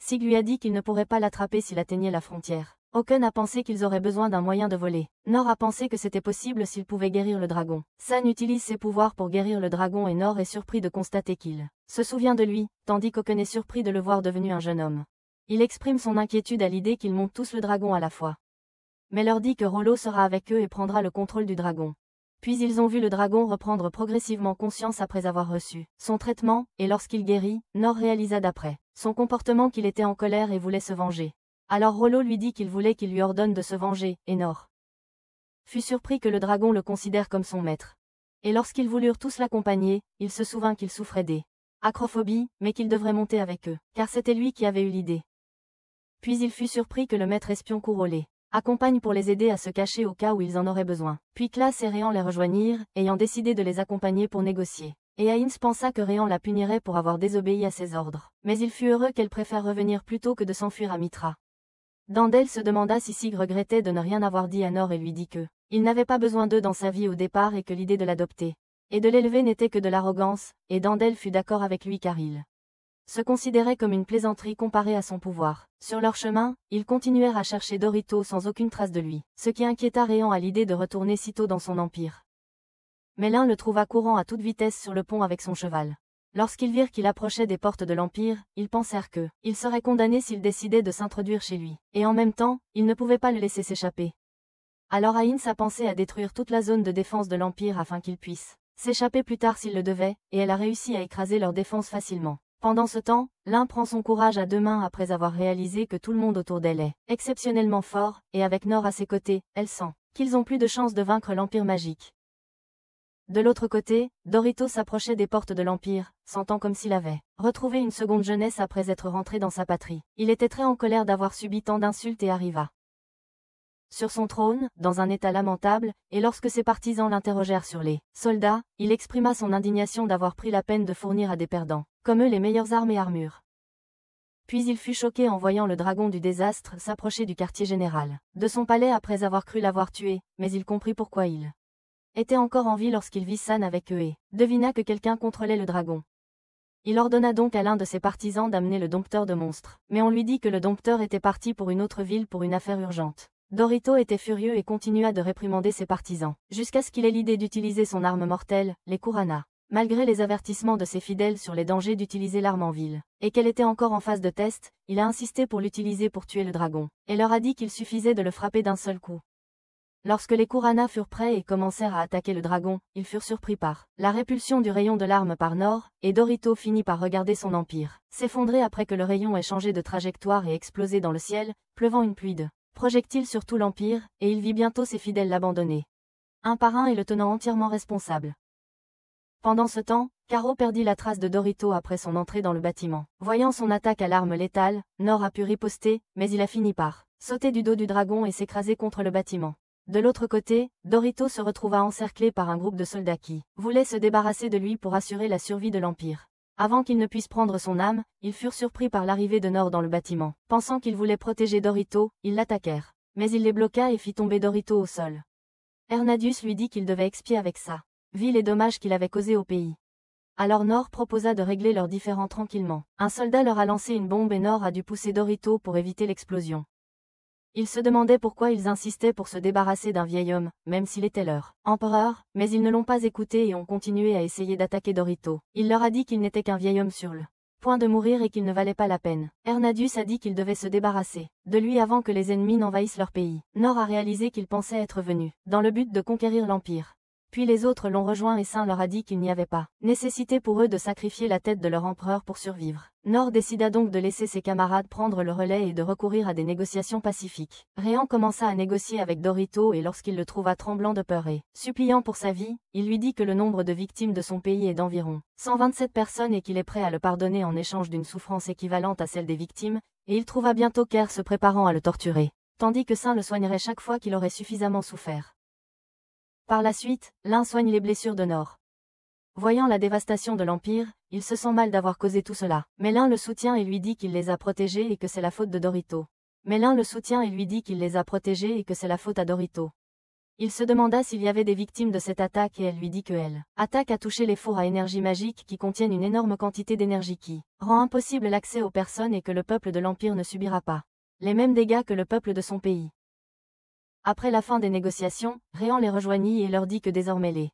Sig lui a dit qu'il ne pourrait pas l'attraper s'il atteignait la frontière. Aucun a pensé qu'ils auraient besoin d'un moyen de voler. Nor a pensé que c'était possible s'il pouvait guérir le dragon. San utilise ses pouvoirs pour guérir le dragon et Nor est surpris de constater qu'il se souvient de lui, tandis qu'Aucun est surpris de le voir devenu un jeune homme. Il exprime son inquiétude à l'idée qu'ils montent tous le dragon à la fois. Mais leur dit que Rollo sera avec eux et prendra le contrôle du dragon. Puis ils ont vu le dragon reprendre progressivement conscience après avoir reçu son traitement, et lorsqu'il guérit, Nor réalisa d'après son comportement qu'il était en colère et voulait se venger. Alors Rollo lui dit qu'il voulait qu'il lui ordonne de se venger, et Nor fut surpris que le dragon le considère comme son maître. Et lorsqu'ils voulurent tous l'accompagner, il se souvint qu'il souffrait des acrophobies, mais qu'il devrait monter avec eux, car c'était lui qui avait eu l'idée. Puis il fut surpris que le maître espion Courolé accompagne pour les aider à se cacher au cas où ils en auraient besoin. Puis Class et Réan les rejoignirent, ayant décidé de les accompagner pour négocier. Et Ainz pensa que Réan la punirait pour avoir désobéi à ses ordres. Mais il fut heureux qu'elle préfère revenir plutôt que de s'enfuir à Mitra. Dandel se demanda si Sig regrettait de ne rien avoir dit à Nor et lui dit que il n'avait pas besoin d'eux dans sa vie au départ et que l'idée de l'adopter et de l'élever n'était que de l'arrogance, et Dandel fut d'accord avec lui car il se considérait comme une plaisanterie comparée à son pouvoir. Sur leur chemin, ils continuèrent à chercher Dorito sans aucune trace de lui, ce qui inquiéta Réan à l'idée de retourner sitôt dans son empire. Mais l'un le trouva courant à toute vitesse sur le pont avec son cheval. Lorsqu'ils virent qu'il approchait des portes de l'Empire, ils pensèrent que il serait condamné s'il décidait de s'introduire chez lui, et en même temps, ils ne pouvaient pas le laisser s'échapper. Alors Ainz a pensé à détruire toute la zone de défense de l'Empire afin qu'il puisse s'échapper plus tard s'il le devait, et elle a réussi à écraser leur défense facilement. Pendant ce temps, l'un prend son courage à deux mains après avoir réalisé que tout le monde autour d'elle est exceptionnellement fort, et avec Nor à ses côtés, elle sent qu'ils ont plus de chances de vaincre l'Empire magique. De l'autre côté, Dorito s'approchait des portes de l'Empire, sentant comme s'il avait retrouvé une seconde jeunesse après être rentré dans sa patrie. Il était très en colère d'avoir subi tant d'insultes et arriva sur son trône, dans un état lamentable, et lorsque ses partisans l'interrogèrent sur les soldats, il exprima son indignation d'avoir pris la peine de fournir à des perdants, comme eux les meilleures armes et armures. Puis il fut choqué en voyant le dragon du désastre s'approcher du quartier général de son palais après avoir cru l'avoir tué, mais il comprit pourquoi il était encore en vie lorsqu'il vit San avec eux et devina que quelqu'un contrôlait le dragon. Il ordonna donc à l'un de ses partisans d'amener le dompteur de monstres, mais on lui dit que le dompteur était parti pour une autre ville pour une affaire urgente. Dorito était furieux et continua de réprimander ses partisans, jusqu'à ce qu'il ait l'idée d'utiliser son arme mortelle, les Kurana. Malgré les avertissements de ses fidèles sur les dangers d'utiliser l'arme en ville, et qu'elle était encore en phase de test, il a insisté pour l'utiliser pour tuer le dragon, et leur a dit qu'il suffisait de le frapper d'un seul coup. Lorsque les Kurana furent prêts et commencèrent à attaquer le dragon, ils furent surpris par la répulsion du rayon de l'arme par Nor, et Dorito finit par regarder son empire s'effondrer après que le rayon ait changé de trajectoire et explosé dans le ciel, pleuvant une pluie de projectiles sur tout l'Empire, et il vit bientôt ses fidèles l'abandonner, un par un et le tenant entièrement responsable. Pendant ce temps, Caro perdit la trace de Dorito après son entrée dans le bâtiment. Voyant son attaque à l'arme létale, Nor a pu riposter, mais il a fini par sauter du dos du dragon et s'écraser contre le bâtiment. De l'autre côté, Dorito se retrouva encerclé par un groupe de soldats qui voulaient se débarrasser de lui pour assurer la survie de l'Empire. Avant qu'il ne puisse prendre son âme, ils furent surpris par l'arrivée de Nor dans le bâtiment. Pensant qu'ils voulaient protéger Dorito, ils l'attaquèrent. Mais il les bloqua et fit tomber Dorito au sol. Hernadius lui dit qu'il devait expier avec ça vie les dommages qu'il avait causés au pays. Alors Nor proposa de régler leurs différends tranquillement. Un soldat leur a lancé une bombe et Nor a dû pousser Dorito pour éviter l'explosion. Ils se demandaient pourquoi ils insistaient pour se débarrasser d'un vieil homme, même s'il était leur empereur, mais ils ne l'ont pas écouté et ont continué à essayer d'attaquer Dorito. Il leur a dit qu'il n'était qu'un vieil homme sur le point de mourir et qu'il ne valait pas la peine. Hernadius a dit qu'il devait se débarrasser de lui avant que les ennemis n'envahissent leur pays. Nor a réalisé qu'il pensait être venu dans le but de conquérir l'Empire. Puis les autres l'ont rejoint et Saint leur a dit qu'il n'y avait pas nécessité pour eux de sacrifier la tête de leur empereur pour survivre. Nor décida donc de laisser ses camarades prendre le relais et de recourir à des négociations pacifiques. Réan commença à négocier avec Dorito et lorsqu'il le trouva tremblant de peur et suppliant pour sa vie, il lui dit que le nombre de victimes de son pays est d'environ 127 personnes et qu'il est prêt à le pardonner en échange d'une souffrance équivalente à celle des victimes, et il trouva bientôt Ker se préparant à le torturer, tandis que Saint le soignerait chaque fois qu'il aurait suffisamment souffert. Par la suite, l'un soigne les blessures de Nor. Voyant la dévastation de l'Empire, il se sent mal d'avoir causé tout cela. Mais l'un le soutient et lui dit qu'il les a protégés et que c'est la faute de Dorito. Il se demanda s'il y avait des victimes de cette attaque et elle lui dit que elle attaque a touché les fours à énergie magique qui contiennent une énorme quantité d'énergie qui rend impossible l'accès aux personnes et que le peuple de l'Empire ne subira pas les mêmes dégâts que le peuple de son pays. Après la fin des négociations, Réan les rejoignit et leur dit que désormais les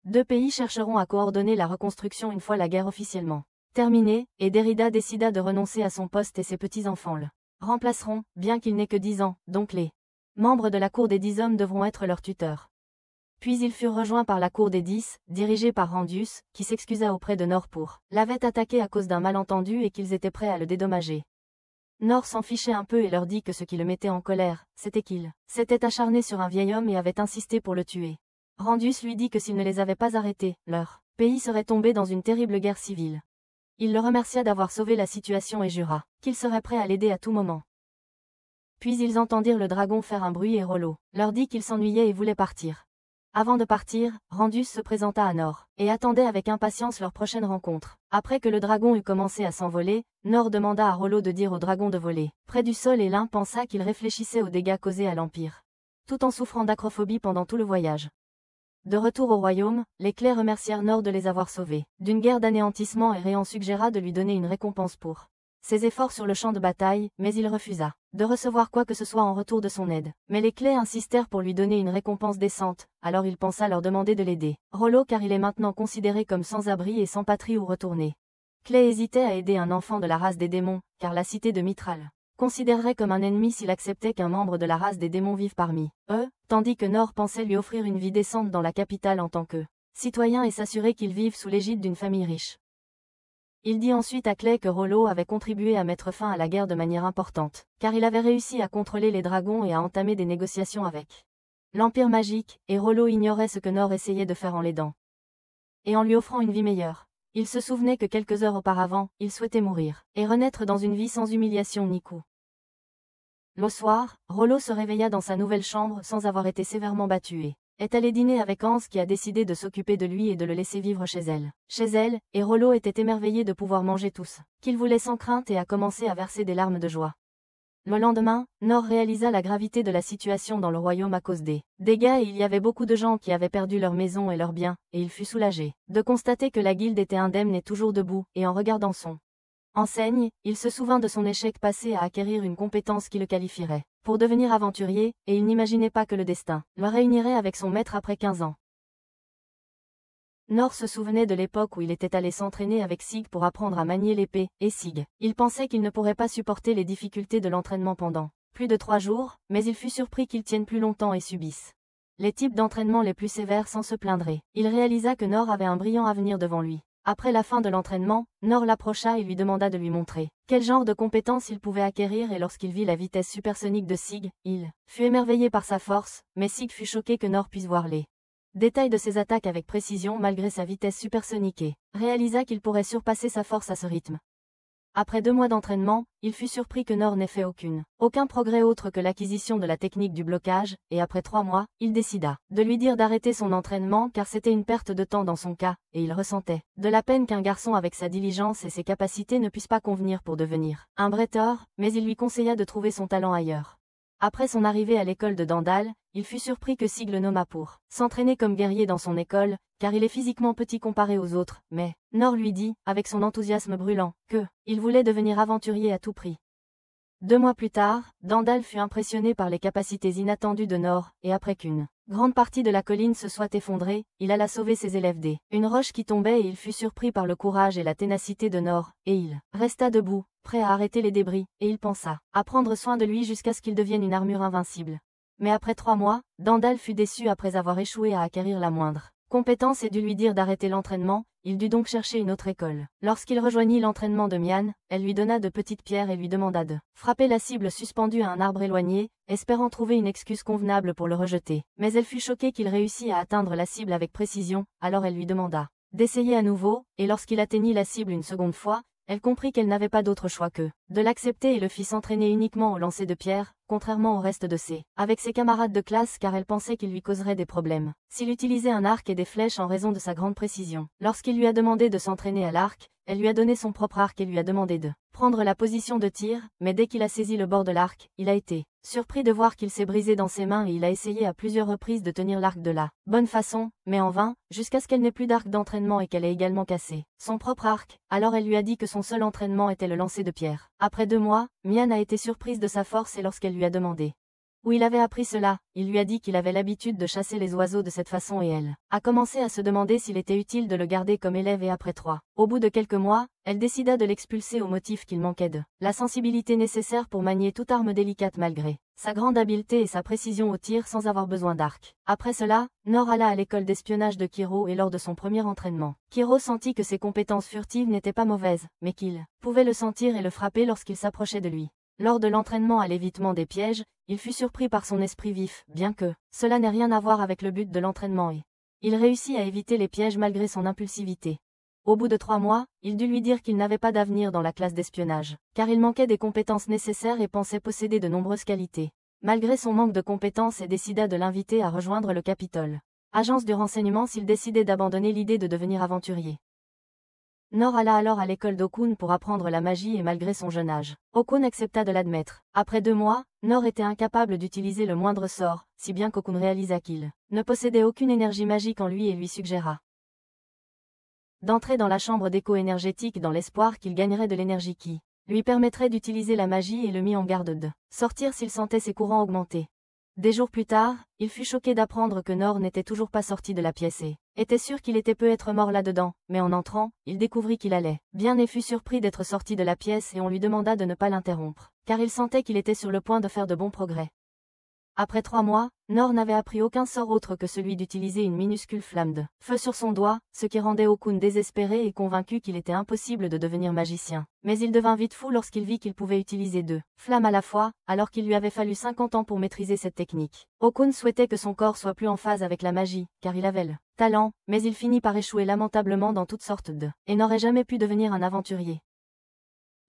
deux pays chercheront à coordonner la reconstruction une fois la guerre officiellement terminée, et Derrida décida de renoncer à son poste et ses petits-enfants le remplaceront, bien qu'il n'ait que 10 ans, donc les membres de la cour des 10 hommes devront être leurs tuteurs. Puis ils furent rejoints par la cour des 10, dirigée par Randius, qui s'excusa auprès de Nor pour l'avait attaqué à cause d'un malentendu et qu'ils étaient prêts à le dédommager. Nor s'en fichait un peu et leur dit que ce qui le mettait en colère, c'était qu'il s'était acharné sur un vieil homme et avait insisté pour le tuer. Randius lui dit que s'il ne les avait pas arrêtés, leur pays serait tombé dans une terrible guerre civile. Il le remercia d'avoir sauvé la situation et jura qu'il serait prêt à l'aider à tout moment. Puis ils entendirent le dragon faire un bruit et Rollo leur dit qu'il s'ennuyait et voulait partir. Avant de partir, Randius se présenta à Nor, et attendait avec impatience leur prochaine rencontre. Après que le dragon eut commencé à s'envoler, Nor demanda à Rollo de dire au dragon de voler près du sol et l'un pensa qu'il réfléchissait aux dégâts causés à l'Empire, tout en souffrant d'acrophobie pendant tout le voyage. De retour au royaume, les clés remercièrent Nor de les avoir sauvés d'une guerre d'anéantissement et Réan suggéra de lui donner une récompense pour ses efforts sur le champ de bataille, mais il refusa de recevoir quoi que ce soit en retour de son aide. Mais les clés insistèrent pour lui donner une récompense décente, alors il pensa leur demander de l'aider. Rollo car il est maintenant considéré comme sans abri et sans patrie où retourner. Clé hésitait à aider un enfant de la race des démons, car la cité de Mithral considérerait comme un ennemi s'il acceptait qu'un membre de la race des démons vive parmi eux, tandis que Nor pensait lui offrir une vie décente dans la capitale en tant que citoyen et s'assurer qu'il vive sous l'égide d'une famille riche. Il dit ensuite à Clay que Rollo avait contribué à mettre fin à la guerre de manière importante, car il avait réussi à contrôler les dragons et à entamer des négociations avec l'Empire magique, et Rollo ignorait ce que Nor essayait de faire en l'aidant et en lui offrant une vie meilleure. Il se souvenait que quelques heures auparavant, il souhaitait mourir et renaître dans une vie sans humiliation ni coup. Le soir, Rollo se réveilla dans sa nouvelle chambre sans avoir été sévèrement battu et est allé dîner avec Hans qui a décidé de s'occuper de lui et de le laisser vivre chez elle. Et Rollo était émerveillé de pouvoir manger tous qu'il voulait sans crainte et a commencé à verser des larmes de joie. Le lendemain, Nor réalisa la gravité de la situation dans le royaume à cause des dégâts et il y avait beaucoup de gens qui avaient perdu leur maison et leurs biens, et il fut soulagé de constater que la guilde était indemne et toujours debout, et en regardant son enseigne, il se souvint de son échec passé à acquérir une compétence qui le qualifierait pour devenir aventurier, et il n'imaginait pas que le destin le réunirait avec son maître après 15 ans. Nor se souvenait de l'époque où il était allé s'entraîner avec Sig pour apprendre à manier l'épée, et Sig, il pensait qu'il ne pourrait pas supporter les difficultés de l'entraînement pendant plus de 3 jours, mais il fut surpris qu'il tienne plus longtemps et subisse les types d'entraînement les plus sévères sans se plaindre. Il réalisa que Nor avait un brillant avenir devant lui. Après la fin de l'entraînement, Nor l'approcha et lui demanda de lui montrer quel genre de compétences il pouvait acquérir et lorsqu'il vit la vitesse supersonique de Sig, il fut émerveillé par sa force, mais Sig fut choqué que Nor puisse voir les détails de ses attaques avec précision malgré sa vitesse supersonique et réalisa qu'il pourrait surpasser sa force à ce rythme. Après 2 mois d'entraînement, il fut surpris que Nor n'ait fait aucun progrès autre que l'acquisition de la technique du blocage, et après 3 mois, il décida de lui dire d'arrêter son entraînement car c'était une perte de temps dans son cas, et il ressentait de la peine qu'un garçon avec sa diligence et ses capacités ne puisse pas convenir pour devenir un bretteur, mais il lui conseilla de trouver son talent ailleurs. Après son arrivée à l'école de Dandal, il fut surpris que Sig le nomma pour s'entraîner comme guerrier dans son école, car il est physiquement petit comparé aux autres, mais Nor lui dit, avec son enthousiasme brûlant, que il voulait devenir aventurier à tout prix. 2 mois plus tard, Dandal fut impressionné par les capacités inattendues de Nor, et après qu'une grande partie de la colline se soit effondrée, il alla sauver ses élèves une roche qui tombait et il fut surpris par le courage et la ténacité de Nor, et il resta debout, prêt à arrêter les débris, et il pensa à prendre soin de lui jusqu'à ce qu'il devienne une armure invincible. Mais après 3 mois, Dandal fut déçu après avoir échoué à acquérir la moindre compétence et dut lui dire d'arrêter l'entraînement, il dut donc chercher une autre école. Lorsqu'il rejoignit l'entraînement de Mian, elle lui donna de petites pierres et lui demanda de frapper la cible suspendue à un arbre éloigné, espérant trouver une excuse convenable pour le rejeter. Mais elle fut choquée qu'il réussit à atteindre la cible avec précision, alors elle lui demanda d'essayer à nouveau, et lorsqu'il atteignit la cible une seconde fois, elle comprit qu'elle n'avait pas d'autre choix que de l'accepter et le fit s'entraîner uniquement au lancer de pierres, contrairement au reste de avec ses camarades de classe car elle pensait qu'il lui causerait des problèmes s'il utilisait un arc et des flèches en raison de sa grande précision. Lorsqu'il lui a demandé de s'entraîner à l'arc, elle lui a donné son propre arc et lui a demandé de prendre la position de tir, mais dès qu'il a saisi le bord de l'arc, il a été surpris de voir qu'il s'est brisé dans ses mains et il a essayé à plusieurs reprises de tenir l'arc de la bonne façon, mais en vain, jusqu'à ce qu'elle n'ait plus d'arc d'entraînement et qu'elle ait également cassé son propre arc. Alors elle lui a dit que son seul entraînement était le lancer de pierre. Après 2 mois, Mian a été surprise de sa force et lorsqu'elle lui a demandé où il avait appris cela, il lui a dit qu'il avait l'habitude de chasser les oiseaux de cette façon et elle a commencé à se demander s'il était utile de le garder comme élève et après 3. Au bout de quelques mois, elle décida de l'expulser au motif qu'il manquait de la sensibilité nécessaire pour manier toute arme délicate malgré sa grande habileté et sa précision au tir sans avoir besoin d'arc. Après cela, Nor alla à l'école d'espionnage de Kiro et lors de son premier entraînement, Kiro sentit que ses compétences furtives n'étaient pas mauvaises, mais qu'il pouvait le sentir et le frapper lorsqu'il s'approchait de lui. Lors de l'entraînement à l'évitement des pièges, il fut surpris par son esprit vif, bien que cela n'ait rien à voir avec le but de l'entraînement et il réussit à éviter les pièges malgré son impulsivité. Au bout de 3 mois, il dut lui dire qu'il n'avait pas d'avenir dans la classe d'espionnage, car il manquait des compétences nécessaires et pensait posséder de nombreuses qualités. Malgré son manque de compétences, il décida de l'inviter à rejoindre le Capitole, agence du renseignement s'il décidait d'abandonner l'idée de devenir aventurier. Nor alla alors à l'école d'Okun pour apprendre la magie et malgré son jeune âge, Okun accepta de l'admettre. Après 2 mois, Nor était incapable d'utiliser le moindre sort, si bien qu'Okun réalisa qu'il ne possédait aucune énergie magique en lui et lui suggéra d'entrer dans la chambre d'écho énergétique dans l'espoir qu'il gagnerait de l'énergie qui lui permettrait d'utiliser la magie et le mit en garde de sortir s'il sentait ses courants augmenter. Des jours plus tard, il fut choqué d'apprendre que Nor n'était toujours pas sorti de la pièce et était sûr qu'il était peut-être mort là-dedans, mais en entrant, il découvrit qu'il allait bien et fut surpris d'être sorti de la pièce et on lui demanda de ne pas l'interrompre, car il sentait qu'il était sur le point de faire de bons progrès. Après 3 mois, Nor n'avait appris aucun sort autre que celui d'utiliser une minuscule flamme de feu sur son doigt, ce qui rendait Okun désespéré et convaincu qu'il était impossible de devenir magicien. Mais il devint vite fou lorsqu'il vit qu'il pouvait utiliser 2 flammes à la fois, alors qu'il lui avait fallu 50 ans pour maîtriser cette technique. Okun souhaitait que son corps soit plus en phase avec la magie, car il avait le talent, mais il finit par échouer lamentablement dans toutes sortes de et n'aurait jamais pu devenir un aventurier.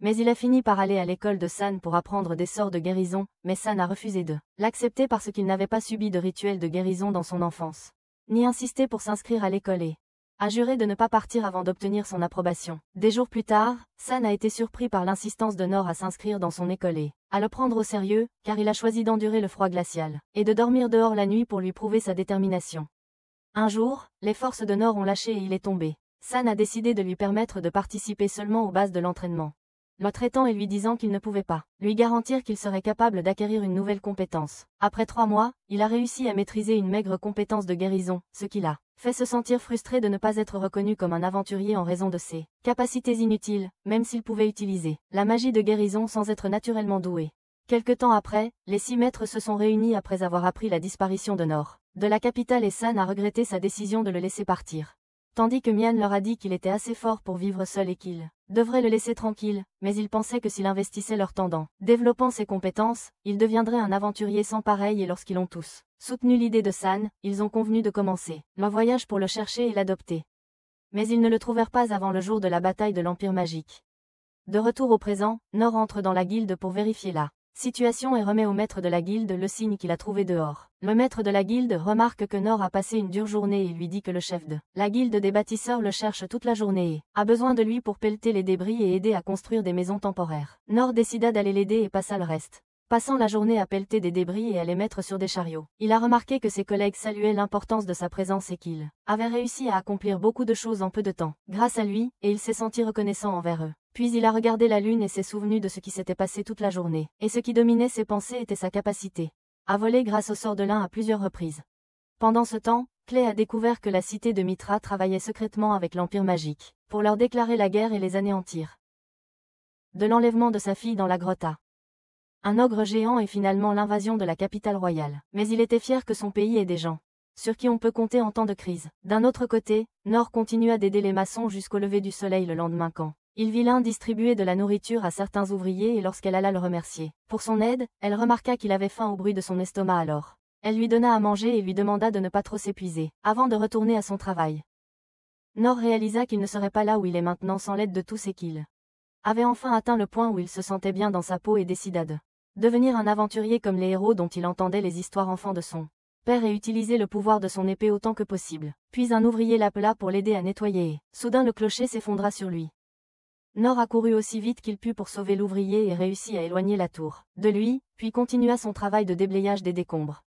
Mais il a fini par aller à l'école de San pour apprendre des sorts de guérison, mais San a refusé de l'accepter parce qu'il n'avait pas subi de rituel de guérison dans son enfance, ni insisté pour s'inscrire à l'école et a juré de ne pas partir avant d'obtenir son approbation. Des jours plus tard, San a été surpris par l'insistance de Nor à s'inscrire dans son école et à le prendre au sérieux, car il a choisi d'endurer le froid glacial et de dormir dehors la nuit pour lui prouver sa détermination. Un jour, les forces de Nor ont lâché et il est tombé. San a décidé de lui permettre de participer seulement aux bases de l'entraînement, le traitant et lui disant qu'il ne pouvait pas lui garantir qu'il serait capable d'acquérir une nouvelle compétence. Après 3 mois, il a réussi à maîtriser une maigre compétence de guérison, ce qui l'a fait se sentir frustré de ne pas être reconnu comme un aventurier en raison de ses capacités inutiles, même s'il pouvait utiliser la magie de guérison sans être naturellement doué. Quelque temps après, les 6 maîtres se sont réunis après avoir appris la disparition de Nor de la capitale et San a regretté sa décision de le laisser partir. Tandis que Mian leur a dit qu'il était assez fort pour vivre seul et qu'il devrait le laisser tranquille, mais ils pensaient que s'il investissait leur temps dans développant ses compétences, il deviendrait un aventurier sans pareil et lorsqu'ils ont tous soutenu l'idée de San, ils ont convenu de commencer leur voyage pour le chercher et l'adopter. Mais ils ne le trouvèrent pas avant le jour de la bataille de l'Empire magique. De retour au présent, Nor entre dans la guilde pour vérifier la situation et remet au maître de la guilde le signe qu'il a trouvé dehors. Le maître de la guilde remarque que Nor a passé une dure journée et lui dit que le chef de la guilde des bâtisseurs le cherche toute la journée et a besoin de lui pour pelleter les débris et aider à construire des maisons temporaires. Nor décida d'aller l'aider et passa le reste, passant la journée à pelleter des débris et à les mettre sur des chariots. Il a remarqué que ses collègues saluaient l'importance de sa présence et qu'il avait réussi à accomplir beaucoup de choses en peu de temps, grâce à lui, et il s'est senti reconnaissant envers eux. Puis il a regardé la lune et s'est souvenu de ce qui s'était passé toute la journée, et ce qui dominait ses pensées était sa capacité à voler grâce au sort de l'un à plusieurs reprises. Pendant ce temps, Clay a découvert que la cité de Mitra travaillait secrètement avec l'Empire magique, pour leur déclarer la guerre et les anéantir. De l'enlèvement de sa fille dans la grotte à un ogre géant et finalement l'invasion de la capitale royale. Mais il était fier que son pays ait des gens sur qui on peut compter en temps de crise. D'un autre côté, Nor continua d'aider les maçons jusqu'au lever du soleil le lendemain quand il vit l'un distribuer de la nourriture à certains ouvriers et lorsqu'elle alla le remercier pour son aide, elle remarqua qu'il avait faim au bruit de son estomac alors. Elle lui donna à manger et lui demanda de ne pas trop s'épuiser, avant de retourner à son travail. Nor réalisa qu'il ne serait pas là où il est maintenant sans l'aide de tous et qu'il avait enfin atteint le point où il se sentait bien dans sa peau et décida de Devenir un aventurier comme les héros dont il entendait les histoires enfants de son père et utiliser le pouvoir de son épée autant que possible. Puis un ouvrier l'appela pour l'aider à nettoyer et, soudain le clocher s'effondra sur lui. Nor accourut aussi vite qu'il put pour sauver l'ouvrier et réussit à éloigner la tour de lui, puis continua son travail de déblayage des décombres.